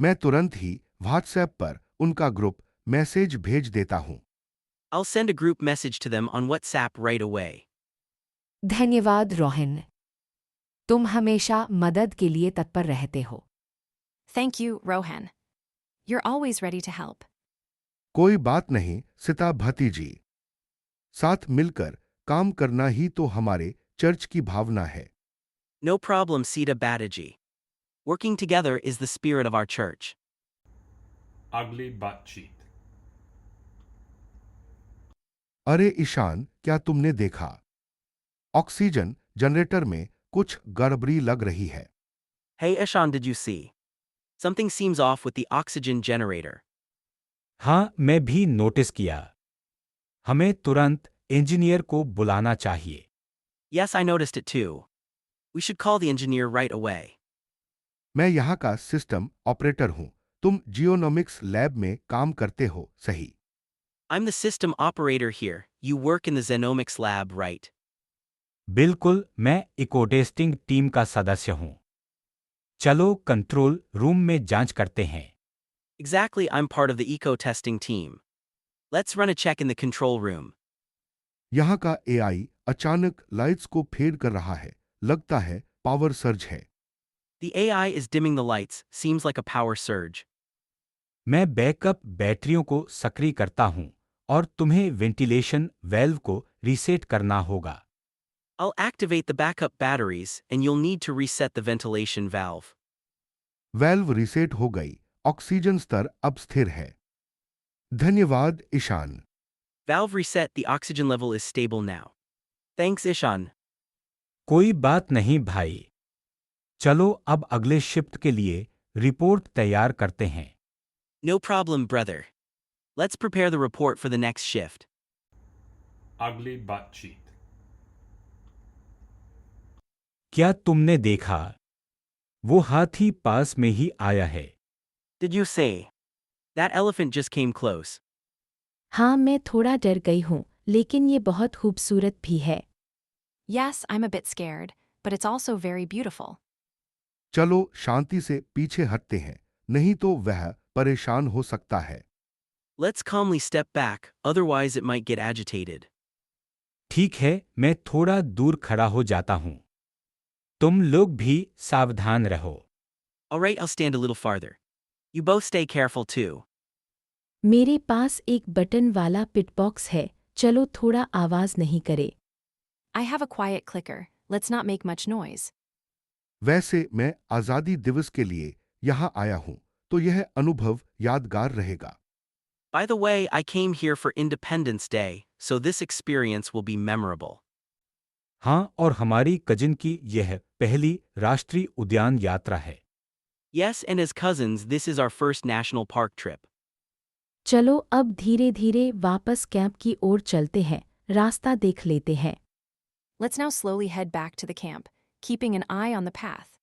मैं तुरंत ही व्हाट्सएप पर उनका ग्रुप मैसेज भेज देता हूं। I'll send a group message to them on WhatsApp right away. धन्यवाद रोहन, तुम हमेशा मदद के लिए तत्पर रहते हो। Thank you, Rohan. You're always ready to help. कोई बात नहीं सिता भतीजी, साथ मिलकर काम करना ही तो हमारे चर्च की भावना है। No problem, Sita Badaji. Working together is the spirit of our church. Ugly बातचीत। अरे ईशान, क्या तुमने देखा? ऑक्सीजन जनरेटर में कुछ गड़बड़ी लग रही है। Hey Ishan, did you see? Something seems off with the oxygen generator. हाँ, मैं भी नोटिस किया। हमें तुरंत इंजीनियर को बुलाना चाहिए। Yes, I noticed it too. We should call the engineer right away. मैं यहाँ का सिस्टम ऑपरेटर हूँ, तुम जियोनॉमिक्स लैब में काम करते हो, सही? I'm the system operator here. You work in the Xenomics lab, right? बिल्कुल, मैं इकोटेस्टिंग टीम का सदस्य हूँ। चलो कंट्रोल रूम में जांच करते हैं। Exactly, I'm part of the eco testing team. Let's run a check in the control room. यहाँ का एआई अचानक लाइट्स को फेड कर रहा है, लगता है पावर सर्ज है। The AI is dimming the lights, seems like a power surge. मैं बैकअप बैटरियों को सक्रिय करता हूँ और तुम्हें वेंटिलेशन वेल्व को रीसेट करना होगा। I'll activate the backup batteries, and you'll need to reset the ventilation valve. Valve reset हो गई, ऑक्सीजन स्तर अब स्थिर है। धन्यवाद Ishan. Valve reset, the oxygen level is stable now. Thanks, Ishan. कोई बात नहीं भाई। चलो अब अगले शिफ्ट के लिए रिपोर्ट तैयार करते हैं। No problem, brother. Let's prepare the report for the next shift. Ugly बातचीत। क्या तुमने देखा? वो हाथी पास में ही आया है। Did you say? That elephant just came close. हाँ, मैं थोड़ा डर गई हूँ, लेकिन ये बहुत खूबसूरत भी है। Yes, I'm a bit scared, but it's also very beautiful. चलो शांति से पीछे हटते हैं, नहीं तो वह परेशान हो सकता है। Let's calmly step back, otherwise it might get agitated. ठीक है, मैं थोड़ा दूर खड़ा हो जाता हूँ। तुम लोग भी सावधान रहो। Alright, I'll stand a little farther. You both stay careful too. मेरे पास एक बटन वाला पिटबॉक्स है, चलो थोड़ा आवाज नहीं करे। I have a quiet clicker. Let's not make much noise. वैसे मैं आजादी दिवस के लिए यहाँ आया हूँ, तो यह अनुभव यादगार रहेगा। By the way, I came here for Independence Day, so this experience will be memorable. हाँ, और हमारी कजिन की यह पहली राष्ट्रीय उद्यान यात्रा है। Yes, and as cousins, this is our first national park trip. चलो अब धीरे धीरे वापस कैंप की ओर चलते हैं, रास्ता देख लेते हैं। Let's now slowly head back to the camp, keeping an eye on the path.